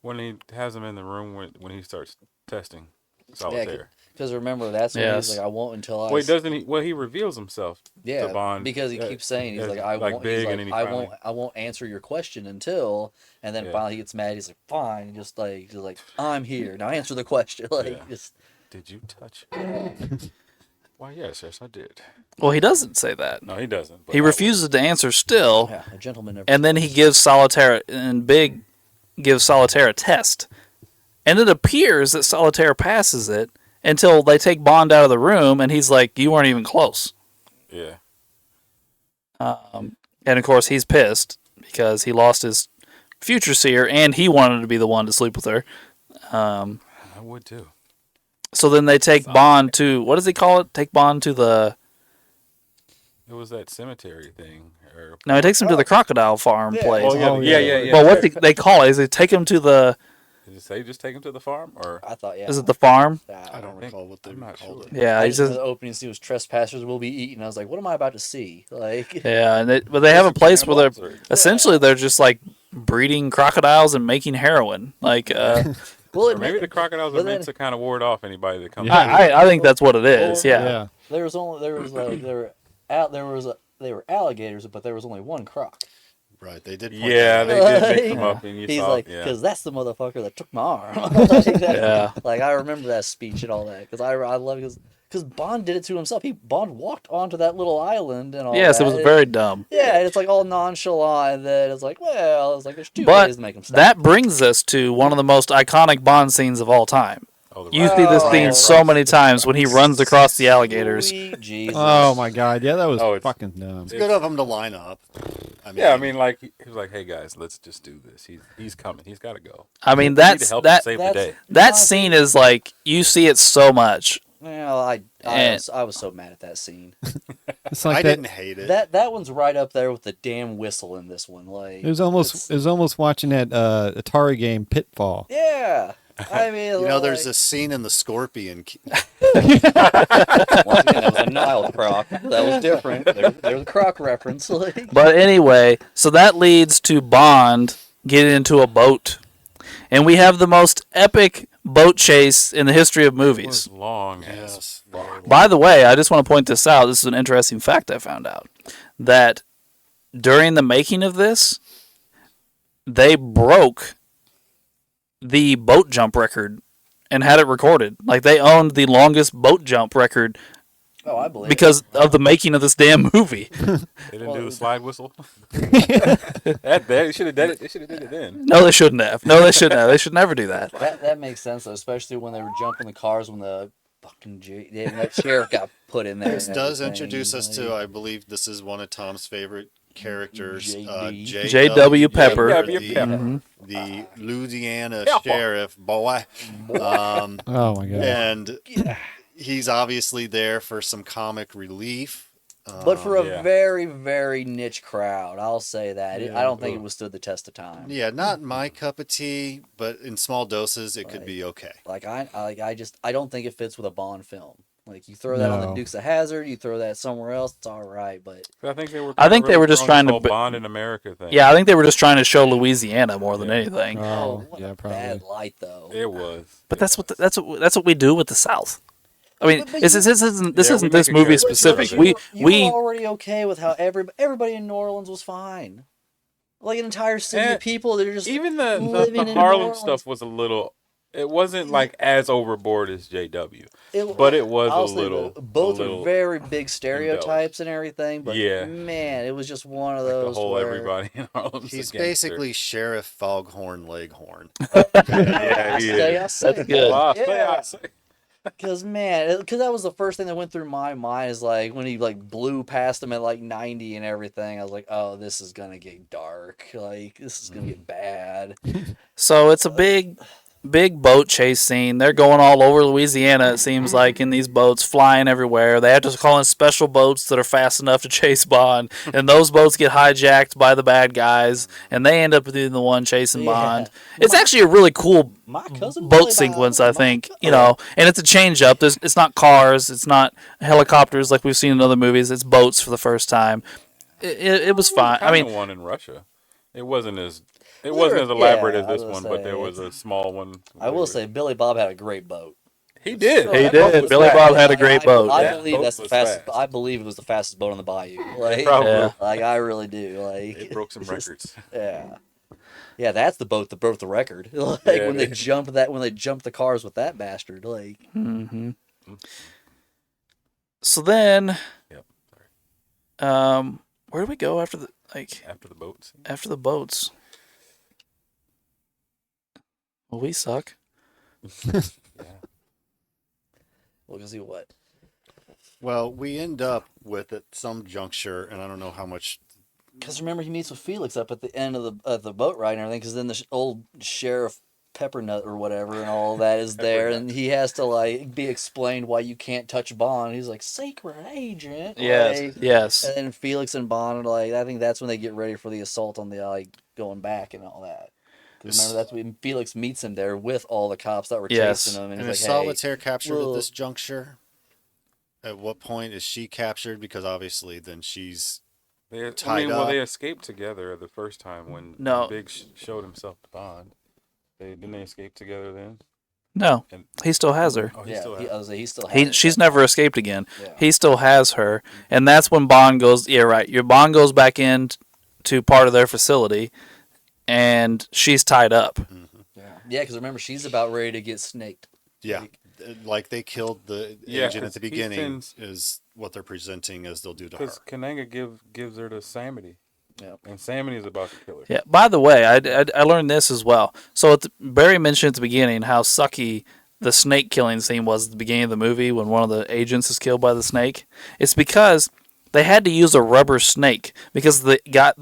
When he has them in the room when he starts testing Solitaire. Because remember, that's when he's like, I won't until I. Wait, doesn't he? Well, he reveals himself to Bond. Because he keeps saying, he's like, I won't answer your question until, and then finally he gets mad. He's like, fine, just like, I'm here now. Answer the question. Did you touch? Why, yes, I did. Well, he doesn't say that. No, he doesn't. He refuses to answer still. Yeah, a gentleman never. And then he gives Solitaire, and Big gives Solitaire a test. And it appears that Solitaire passes it until they take Bond out of the room, and he's like, you weren't even close. Yeah. And of course, he's pissed because he lost his future seer, and he wanted to be the one to sleep with her. I would too. So then they take Bond to, what does he call it? Take Bond to the... It was that cemetery thing. No, he takes him to the crocodile farm place. Oh, yeah. Well, what they call it is they take him to the... Did it say just take him to the farm? Or I thought, Is it the farm? I don't recall what they called it. Yeah, I he just in says... the opening scene was trespassers will be eaten. I was like, what am I about to see? Like, Yeah, but they have a place where they're... Essentially, they're just like breeding crocodiles and making heroin. Like... well, or maybe the crocodiles are meant to kind of ward off anybody that comes. I think that's what it is. Yeah. they were alligators, but there was only one croc. Right, they did. Yeah, they did mix them up, and He's saw. like, Yeah. because that's the motherfucker that took my arm. Yeah. Like I remember that speech and all that because I love because Bond did it to himself. Bond walked onto that little island and all. Yes, that. it was very dumb. Yeah, and it's like all nonchalant. And then it's like, well, it's like there's two But ways to make him stop. that brings us to one of the most iconic Bond scenes of all time. You see this scene so many times when he runs across the alligators. Sweet Jesus. Oh my god, yeah, that was it's- fucking dumb. It's good of them to line up. I mean, like he was like, "Hey guys, let's just do this. He's coming. He's got to go. I mean, We need to that's help that save the day." that scene is like you see it so much. Well, I was so mad at that scene. It's like I that, didn't hate it. That one's right up there with the damn whistle in this one. Like it was almost watching that Atari game Pitfall. yeah. I mean, there's a scene in the Scorpion. Once again, that was a Nile croc. That was different. There's a croc reference. Like. But anyway, so that leads to Bond getting into a boat, and we have the most epic boat chase in the history of It movies. was long Yes. ass. By the way, I just want to point this out. This is an interesting fact I found out. That during the making of this, they broke the boat jump record and had it recorded. Like, they owned the longest boat jump record Oh, I believe because of the making of this damn movie. They didn't do the slide whistle. They should have did it. They should have did it then. No, they shouldn't have. They should never do that. that makes sense, though, especially when they were jumping the cars when the fucking that sheriff got put in there. This and does everything. introduce us to, I believe this is one of Tom's favorite characters, JD. J.W. Pepper. J.W. The, the Louisiana sheriff boy. Oh my god. And he's obviously there for some comic relief. But for a yeah. very, very niche crowd, I'll say that. I don't think it Ugh. withstood the test of time. Yeah, not my cup of tea, but in small doses, it could be okay. Like I don't think it fits with a Bond film. Like you throw that on the No. Dukes of Hazzard, you throw that somewhere else, it's all right. But I think they were. I think they really were just throwing trying this to whole b- Bond in America thing. Yeah, I think they were just trying to show Louisiana more than Yeah. anything. Oh, what yeah, a probably. bad light though. It was. But that's what we do with the South. I mean, But this you- isn't Yeah, we isn't this make a movie character specific. out of it. You We were already okay with how everybody in New Orleans was fine. Like an entire city And of people, they're just Even living the in New Harlem Orleans. stuff was a little. It wasn't like as overboard as JW, It- but it was I'll a say little. both a are little, very big stereotypes and everything, but Yeah. man, it was just one of like those. the whole where, everybody in Harlem's He's a gangster. basically Sheriff Foghorn Leghorn. Yeah, he is. That's good. Well, Yeah. I say. Because man, because that was the first thing that went through my mind is like when he like blew past him at like 90 and everything. I was like, oh, this is gonna get dark. Like this is gonna get bad. So it's a big boat chase scene. They're going all over Louisiana, it seems like, in these boats, flying everywhere. They have to call in special boats that are fast enough to chase Bond, and those boats get hijacked by the bad guys, and they end up being the one chasing Yeah. Bond. It's actually a really cool My cousin boat sequence, I think, and it's a change up. It's not cars, it's not helicopters like we've seen in other movies. It's boats for the first time. It was fine. I mean, one in Russia. It wasn't as There- wasn't as elaborate yeah, as I this was one, gonna but there say, was a small one. I will say Billy Bob had a great boat. he did. He That boat did. was Billy fast. Bob had a great boat. I Yeah. believe Boat that's the was fastest. fast. I believe it was the fastest boat on the bayou. Like, Probably. Yeah. like I really do. Like It broke some it's just- records. Yeah. Yeah, that's the boat that broke the record. Like Yeah, when they it is. jumped the cars with that bastard. Like hmm So then, Yep. where do we go after the After the boats. after the boats? Well, we suck. Yeah. we'll see what. Well, we end up with at some juncture, and I don't know how much. Because remember, he meets with Felix up at the end of the boat ride and everything. Because then the old sheriff Peppernut or whatever and all that is there, and he has to like be explained why you can't touch Bond. He's like secret agent. Like, Yes. and then Felix and Bond are like, I think that's when they get ready for the assault on the like going back and all that. 'Cause remember, that's when Felix meets him there with all the cops that were Yes. chasing him, and And he's is like, "Hey, Solitaire captured well- at this juncture? At what point is she captured? Because obviously, then she's They, Tied well, up. they escaped together the first time when No. Big showed himself to Bond. Didn't they escape together then? No, And he still has her. oh, he yeah, still he, has. I was like, he still has She's it. never escaped again. Yeah. He still has her, and that's when Bond goes. Yeah, right. Your Bond goes back in to part of their facility, and she's tied up. Yeah, because remember, she's about ready to get snaked. yeah, like they killed the Yeah, agent at 'cause the he beginning sends- is what they're presenting as they'll do to her. Because Kananga gives her to Samity. Yeah. And Samity is about to kill her. Yeah. By the way, I learned this as well. So Barry mentioned at the beginning how sucky the snake killing scene was at the beginning of the movie when one of the agents is killed by the snake. It's because they had to use a rubber snake because the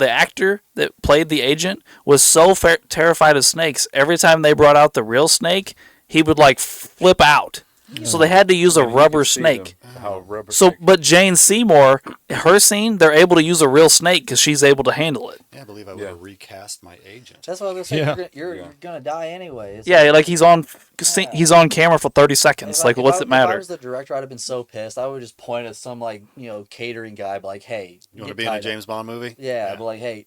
actor that played the agent was so terrified of snakes. Every time they brought out the real snake, he would like flip out. So they had to use a And you rubber can see snake. how rubber So, snake- but Jane Seymour, her scene, they're able to use a real snake because she's able to handle it. Yeah, I believe I would have recast my agent. That's what I was saying. Yeah. You're gonna die anyway. It's Yeah, like he's on camera for 30 seconds. Like, what's it If I matter? was the director, I'd have been so pissed. I would just point at some like catering guy, be like, "Hey, You want to get be in a tied up." James Bond movie? Yeah, I'd be like, "Hey,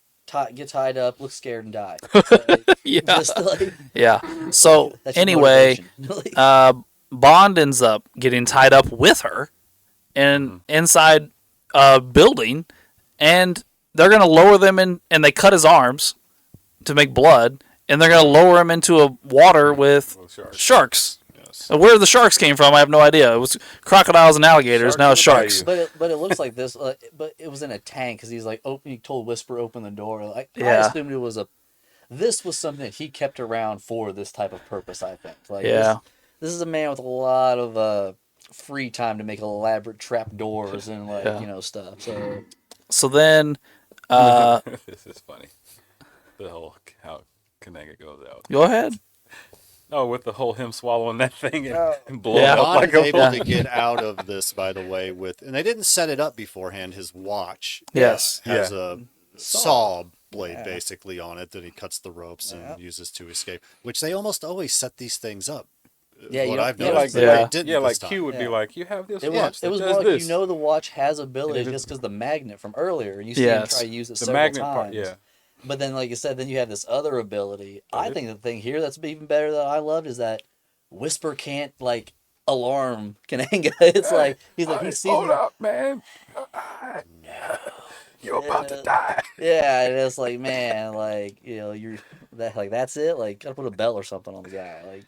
get tied up, look scared and die." Like, Yeah. just like, Yeah. So that's your anyway, motivation. Bond ends up getting tied up with her, and inside a building, and they're gonna lower them in, and they cut his arms to make blood, and they're gonna lower him into a water with sharks. sharks. Yes. And where the sharks came from, I have no idea. It was crocodiles and alligators. Now it's Sharks in sharks. the But it looks like this. But it was in a tank because he's like, open. He told Whisper open the door. Like I Yeah. assumed it was this was something that he kept around for this type of purpose. I think. Like Yeah. This is a man with a lot of free time to make elaborate trap doors and like Yeah. stuff. So So then, This is funny. The whole how Kananga goes out. go ahead. Oh, with the whole him swallowing that thing and, Oh. and blowing Yeah. up Bond like is a able fool. to get out of this, by the way, and they didn't set it up beforehand. His watch, Yes. has Yeah. a Saw. saw blade Yeah. basically on it that he cuts the ropes Yeah. and uses to escape. Which they almost always set these things up. Yeah, what you- I've yeah, noticed, like- but yeah. they didn't Yeah, this like time. Q would be Yeah. like, you have this It watch was, that it was does more like this. you know the watch has ability And it just just- because the magnet from earlier, and you see him Yes. try to use it the several magnet times. part, yeah. But then, like you said, then you have this other ability. I it- think the thing here that's even better that I loved is that Whisper can't like alarm Kananga. It's like he's like he sees Hold him. up, man. You're about to die. Yeah, and it's like man, like you're that like that's it. Like gotta put a bell or something on the guy. Like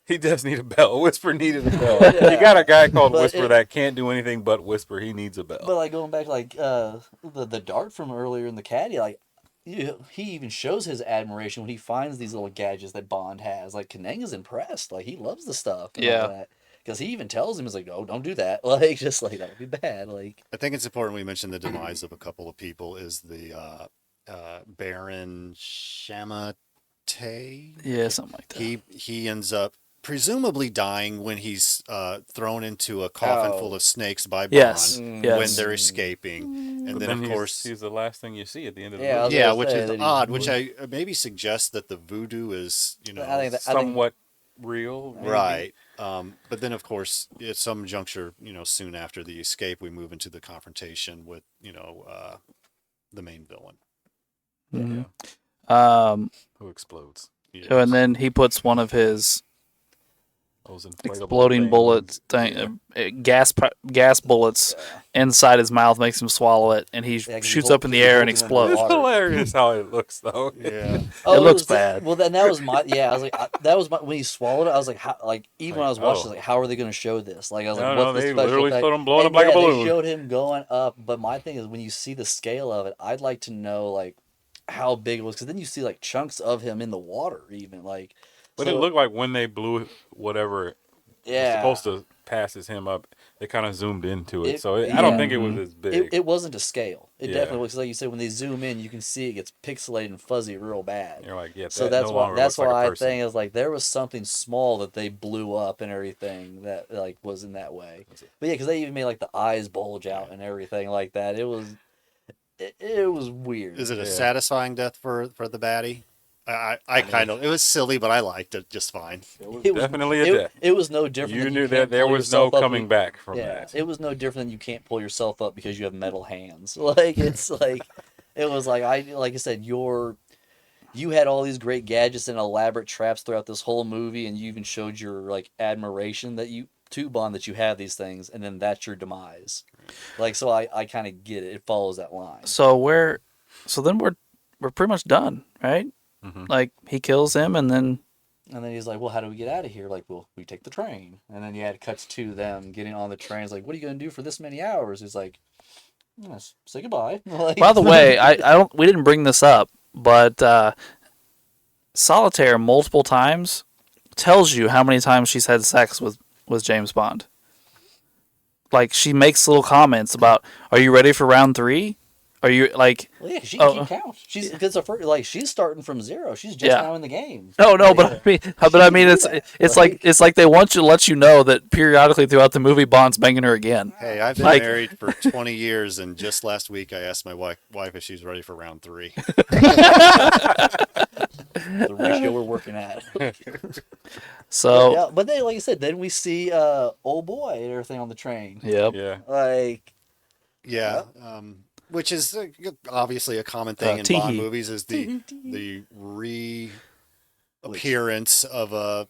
He does need a bell. Whisper needed a bell. Yeah. You got a guy called But Whisper it- that can't do anything but whisper. He needs a bell. but like going back to like the dart from earlier in the caddy, like he even shows his admiration when he finds these little gadgets that Bond has. Like Kananga's impressed. Like he loves the stuff. And Yeah. all that. Because he even tells him, he's like, "Oh, don't do that." Like, just like that would be bad. Like, I think it's important we mention the demise of a couple of people. Is the Baron Shamate? Yeah, something like that. He ends up presumably dying when he's thrown into a coffin Oh. full of snakes by Bond Yes. Mm. Yes. when they're escaping, and But then of he's- course, he's the last thing you see at the end of the Yeah, I was movie. yeah, gonna which say is that he- odd. Which I maybe suggests that the voodoo is I think that I think Somewhat real. maybe. right. But then of course, at some juncture, soon after the escape, we move into the confrontation with the main villain. Mhm. Yeah. Um, Who explodes? oh, and then he puts one of his Those inflatable exploding things. bullets, gas bullets inside his mouth, makes him swallow it, and he Yeah, 'cause shoots he's up in the air and holding him in the explodes. It's water. hilarious how it looks, though. Yeah. It looks was- bad. Well, then that was my I was like that was my when he swallowed it. I was like, how, like even when I was Like, watching, I was oh. like, how are they going to show this? Like I was No, like, no, what's the they special literally effect? showed him blowing And up like a yeah, balloon. They showed him going up, but my thing is when you see the scale of it, I'd like to know like how big it was because then you see like chunks of him in the water, even like. But so- it looked like when they blew whatever yeah. was supposed to passes him up, they kind of zoomed into it. It- So I yeah. don't think it was as big. It wasn't to scale. It Yeah. definitely was. Like you said, when they zoom in, you can see it gets pixelated and fuzzy real bad. You're like, yeah, So that that's no why longer looks like a I person. think is like there was something small that they blew up and everything that like was in that way. But yeah, because they even made like the eyes bulge out and everything like that. It was weird. Is it a Yeah. satisfying death for the baddie? I kind of, it was silly, but I liked it just fine. It was Definitely a it, death. It was no different. You than knew can't that there pull was no yourself up coming with- back from Yeah, that. it was no different than you can't pull yourself up because you have metal hands. Like it's like it was like I said, you had all these great gadgets and elaborate traps throughout this whole movie, and you even showed your like admiration that you to Bond that you have these things, and then that's your demise. Like so, I kind of get it. It follows that line. So then we're pretty much done, right? Mhm. Like he kills him, and then And then he's like, "Well, how do we get out of here?" Like, "Well, we take the train." And then it cuts to them getting on the train. It's like, "What are you gonna do for this many hours?" He's like, "Yes, say goodbye." Like, by the way, we didn't bring this up, but Solitaire multiple times tells you how many times she's had sex with James Bond. Like she makes little comments about, "Are you ready for round 3? Are you like?" well, yeah, she Oh, can keep count. She's because she's starting from zero. She's just Yeah. now in the game. No, Like, but I mean, it's Like- like they want you to let you know that periodically throughout the movie, Bond's banging her again. Hey, I've been Like- married for 20 years, and just last week I asked my wife if she's ready for round 3. the ratio we're working at. So, Yeah, but then, like I said, then we see old boy and everything on the train. yep. Yeah. Like, Yeah, which is obviously a common thing in Teehee. Bond movies is the reappearance of a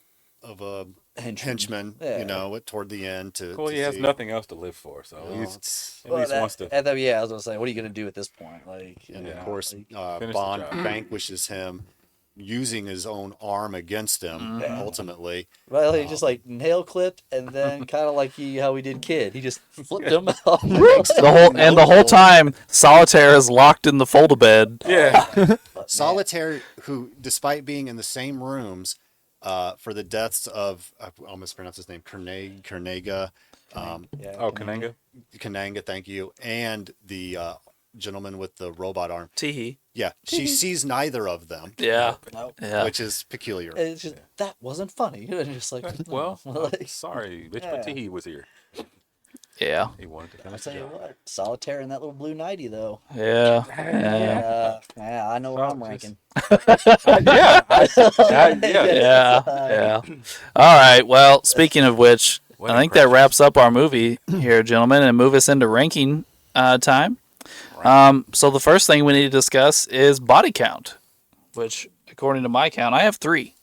henchman, Yeah. toward the end to. Well, to he has see. nothing else to live for, so Well, he's it's- at least wants to. I was gonna say, what are you gonna do at this point? Like, and you of know, course, like- Finish the Bond job. vanquishes him using his own arm against him. Mhm. Ultimately, well, he just like nail clipped, and then kind of like how he did Kid, he just flipped him off. The whole time, Solitaire is locked in the fold-a-bed. Yeah. Solitaire, who, despite being in the same rooms for the deaths of, I almost pronounced his name, Yeah, Oh, Kananga. Kananga, thank you, and the gentleman with the robot arm. Teehee. Yeah, she sees neither of them, Yeah. Nope. Yeah. which is peculiar. It's just that wasn't funny. It's just like, Well, I'm like, sorry, Mitch Yeah. Patihi was here. Yeah. He wanted to I finish tell the you job. what, Solitaire in that little blue nighty though. Yeah. Yeah. Yeah, I know where I'm Oh, ranking. Yeah, yeah. Yeah. Yeah. All right. Well, speaking of which, Wedding I think that crashers. wraps up our movie here, gentlemen, and move us into ranking time. So the first thing we need to discuss is body count, which, according to my count, I have 3.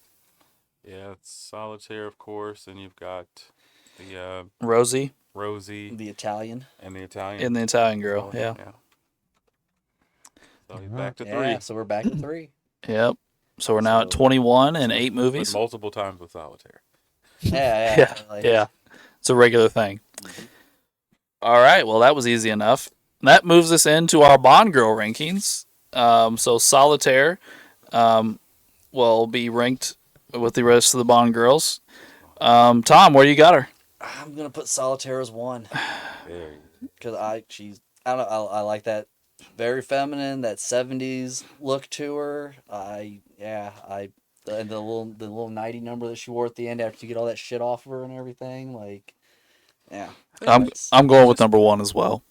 Yeah, it's Solitaire, of course, and you've got the Rosie Rosie The Italian. and the Italian. and the Italian girl. Oh, Yeah. So he's back to Yeah, 3. so we're back at 3. Yep. So we're now at So- 21 and 8 But movies. multiple times with Solitaire. Yeah, Yeah. like- Yeah. It's a regular thing. All right. Well, that was easy enough. That moves us into our Bond girl rankings. So Solitaire will be ranked with the rest of the Bond girls. Tom, where you got her? I'm gonna put Solitaire as 1 There you because I don't know, I like that very feminine, that 70s look to her. And the little 90 number that she wore at the end after you get all that shit off of her and everything, like, yeah. I'm going with number 1 as well.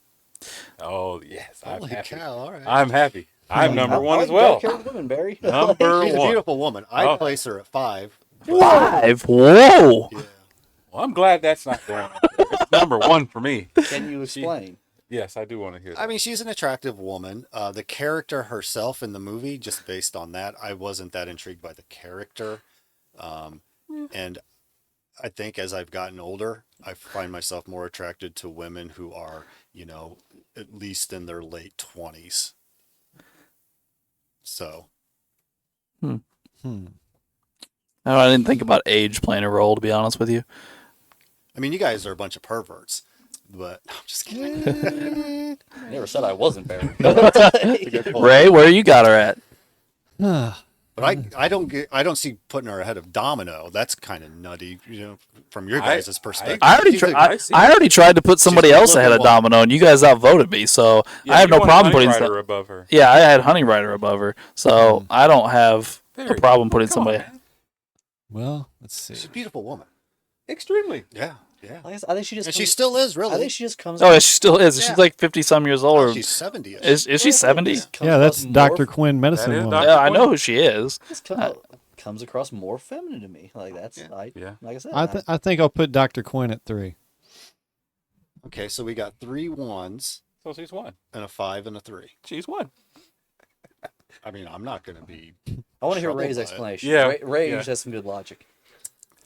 Oh yes, I'm Holy happy. cow! All right. I'm happy. I'm number I 1 like as well. dark-haired women, Barry. Number She's a 1. beautiful woman. I'd Oh. place her at 5. 5. Whoa. Yeah. Well, I'm glad that's not going up there. It's number 1 for me. Can you explain? Yes, I do want to hear that. I mean, she's an attractive woman. The character herself in the movie, just based on that, I wasn't that intrigued by the character. And I think as I've gotten older, I find myself more attracted to women who are, at least in their late 20s. So, Hmm. I didn't think about age playing a role, to be honest with you. I mean, you guys are a bunch of perverts, but I'm just kidding. I never said I wasn't, Barry. Ray, where you got her at? But I don't see putting her ahead of Domino. That's kind of nutty, from your guys' perspective. I already tried to put somebody She's a else little ahead of one. Domino, and you guys outvoted me. So Yeah, I have you no want problem Honey putting. Rider above her. Yeah, I had Honey Rider above her, so I don't have a Very problem cool. putting Come on, somebody. man. Well, let's see. She's a beautiful woman. Extremely. Yeah. I think she just. And she comes- still is, I really. think she just comes. Oh, yeah, she still is. Yeah. She's like 50-some years old. Or She's 70. is she 70? Yeah, that's Dr. Quinn, medicine That is woman. Dr. Yeah, I know who she is. Comes across more feminine to me. Like that's Yeah. like I said. I think I'll put Dr. Quinn at 3. Okay, so we got 3 1s So she's 1. and a 5 and a 3. She's 1. I mean, I'm not going to be. I want to hear troubled Ray's by it. explanation. Yeah, Ray yeah. usually has some good logic.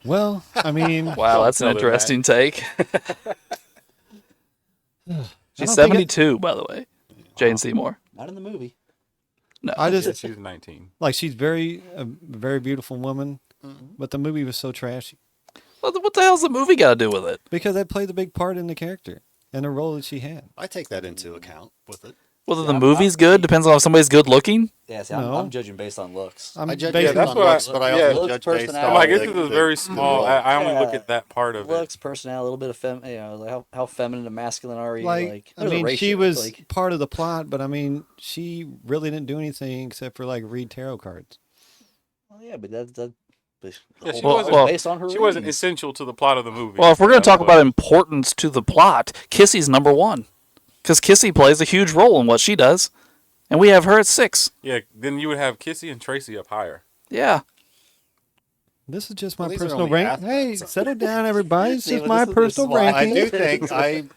Well, I mean, Wow, that's an tell her that. interesting take. I She's don't think 72, by the way. Jane Seymour. Not in the movie. No. I Yeah, just she's 19. like she's a very beautiful woman, but the movie was so trashy What the hell's the movie got to do with it? because they played the big part in the character and the role that she had. I take that into account with it. Whether the movie's good depends on if somebody's good looking. Yeah, see, No. I'm judging based on looks. I'm I judge basing based that's on what I- looks, but I yeah. also Looks, judge based personality. on. I'm like, this the- is a the- very the small. role. I only look Yeah. at that part of Looks, personality, a little bit of like how feminine and masculine are you? like I there's a mean, she ratio, was like, part of the plot, but I mean, she really didn't do anything except for like read tarot cards. well, yeah, but that but Yeah, she the whole wasn't- plot was based on her. She wasn't readings. essential to the plot of the movie. Well, if we're going to talk But- about importance to the plot, Kissy's number 1. Because Kissy plays a huge role in what she does. And we have her at 6. Yeah, then you would have Kissy and Tracy up higher. Yeah. This is just my Well, these are personal only rank. Hey, athletes. settle down, everybody. It's See, just but my this is personal why- I ranking. do think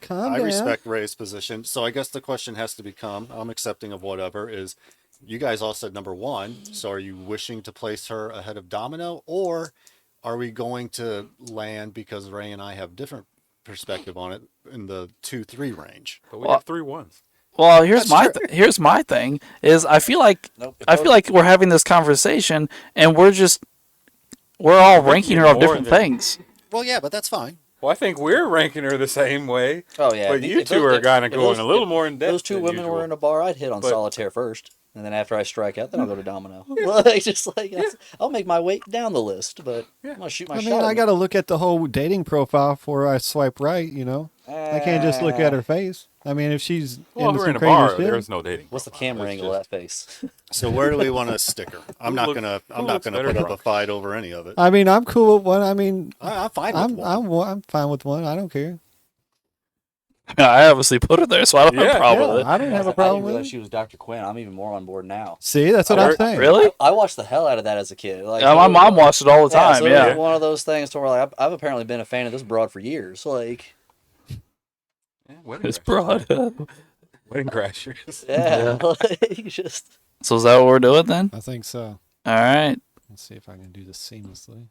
Calm I down. respect Ray's position. So I guess the question has to become, I'm accepting of whatever, is you guys all said number 1. So are you wishing to place her ahead of Domino, or are we going to land, because Ray and I have different perspective on it, in the 2-3 range? But we have 3 1s. Well, here's That's here's my thing is I feel like Nope. we're having this conversation and we're all ranking her off more different than- things. Well, yeah, but that's fine. Well, I think we're ranking her the same way. Oh yeah, But you two are kind of going a little more in depth. Those two than women usual. were in a bar. I'd hit on But- Solitaire first. And then after I strike out, then I'll go to domino. Like, just like I'll make my way down the list, but I'm gonna shoot my I shot. mean, I at got to look at the whole dating profile before I swipe right. I can't just look at her face. I mean, if she's Well, if into we're some in a crazy bar, shit, there's no dating. What's the profile. camera It's angle of just- that face? So where do we want to stick her? I'm not gonna looks better put up a drunk? fight over any of it. I mean, I'm cool with one. I mean, I'm fine with one. I'm fine with one. I don't care. I obviously put her there, so I don't have a Yeah, problem Yeah, with it. I don't have a I problem didn't with realize it. she was Dr. Quinn. I'm even more on board now. See, that's what I'm saying. Really? I watched the hell out of that as a kid. Like, My mom watched it all the time. so Yeah. it was one of those things to where like I've apparently been a fan of this broad for years. Like, Yeah, wedding It's crashers. broad. Wedding crashers. yeah, like, just So is that what we're doing then? I think so. All right. Let's see if I can do this seamlessly.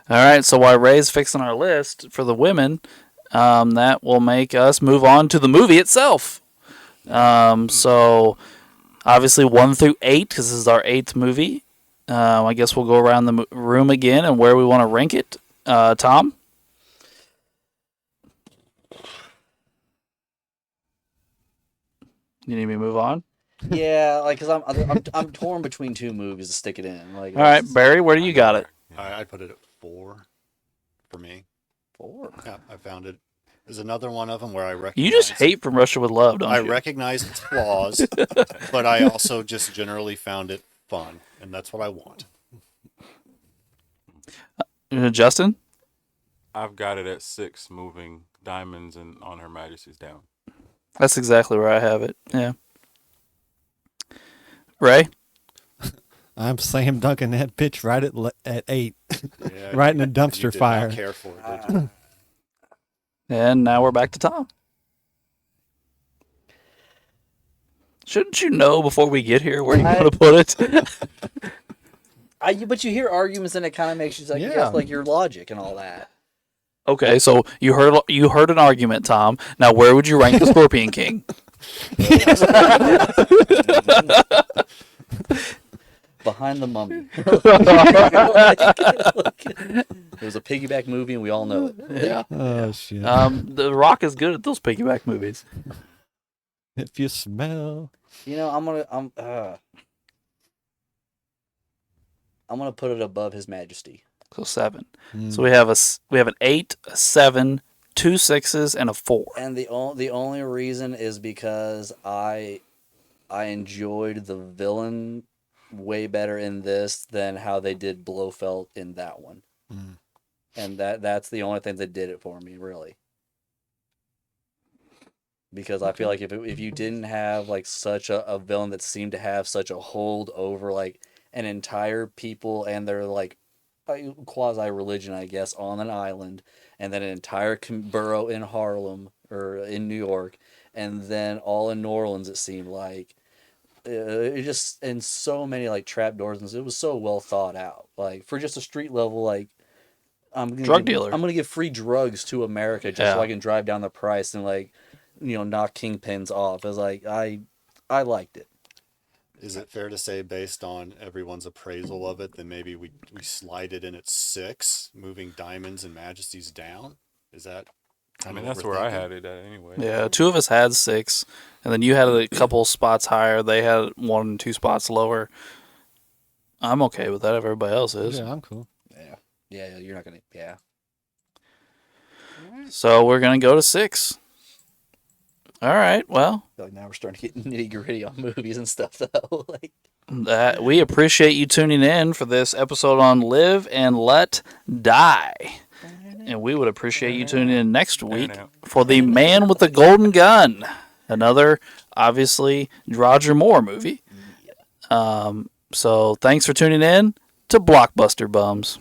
All right. So while Ray's fixing our list for the women, that will make us move on to the movie itself. So obviously 1 through 8, because this is our 8th movie. I guess we'll go around the room again and where we want to rank it. Tom? You need me to move on? yeah, like because I'm torn between two movies to stick it in. Like, All right, Barry, where do you got it? I put it at 4 for me. 4. Yeah, I found it. There's another one of them where I recognize. You just hate From Russia with Love, don't I you? recognize its flaws, but I also just generally found it fun, and that's what I want. Justin? I've got it at 6, moving diamonds and on Her Majesty's down. That's exactly where I have it. Yeah. Ray? I'm slam dunking that bitch right at 8. Yeah, Right in the you dumpster did fire. Not care for it, did you? And now we're back to Tom. Shouldn't you know before we get here where you want to put it? But you hear arguments and it kind of makes you like, Yeah. guess, like your logic and all that. Okay, so you heard an argument, Tom. Now where would you rank the Scorpion King? Behind the Mummy. It was a piggyback movie, and we all know it. Yeah. Oh shit! The Rock is good at those piggyback movies. If you smell, You know, I'm gonna put it above His Majesty. So 7. So we have an 8, a 7, 2 6s, and a 4. And the only reason is because I enjoyed the villain way better in this than how they did Blofeld in that one. And that's the only thing that did it for me, really. Because I feel like if you didn't have like such a villain that seemed to have such a hold over like an entire people and their like quasi religion, I guess, on an island, and then an entire borough in Harlem or in New York, and then all in New Orleans, it seemed like it just, and so many like trapdoors, and it was so well thought out. Like for just a street level, like Drug dealer. I'm gonna give free drugs to America just so I can drive down the price and like, knock kingpins off. I was like, I liked it. Is it fair to say, based on everyone's appraisal of it, that maybe we slide it in at 6, moving diamonds and majesties down? Is that? I mean, that's where I had it at anyway. Yeah, 2 of us had 6, and then you had a couple spots higher. They had 1 and 2 spots lower. I'm okay with that if everybody else is. yeah, I'm cool. Yeah, you're not gonna. Yeah. So we're going to go to 6. All right, well, I feel like now we're starting to get nitty gritty on movies and stuff, though. Like, we appreciate you tuning in for this episode on Live and Let Die. And we would appreciate you tuning in next week for The Man with the Golden Gun, another, obviously, Roger Moore movie. So thanks for tuning in to Blockbuster Bums.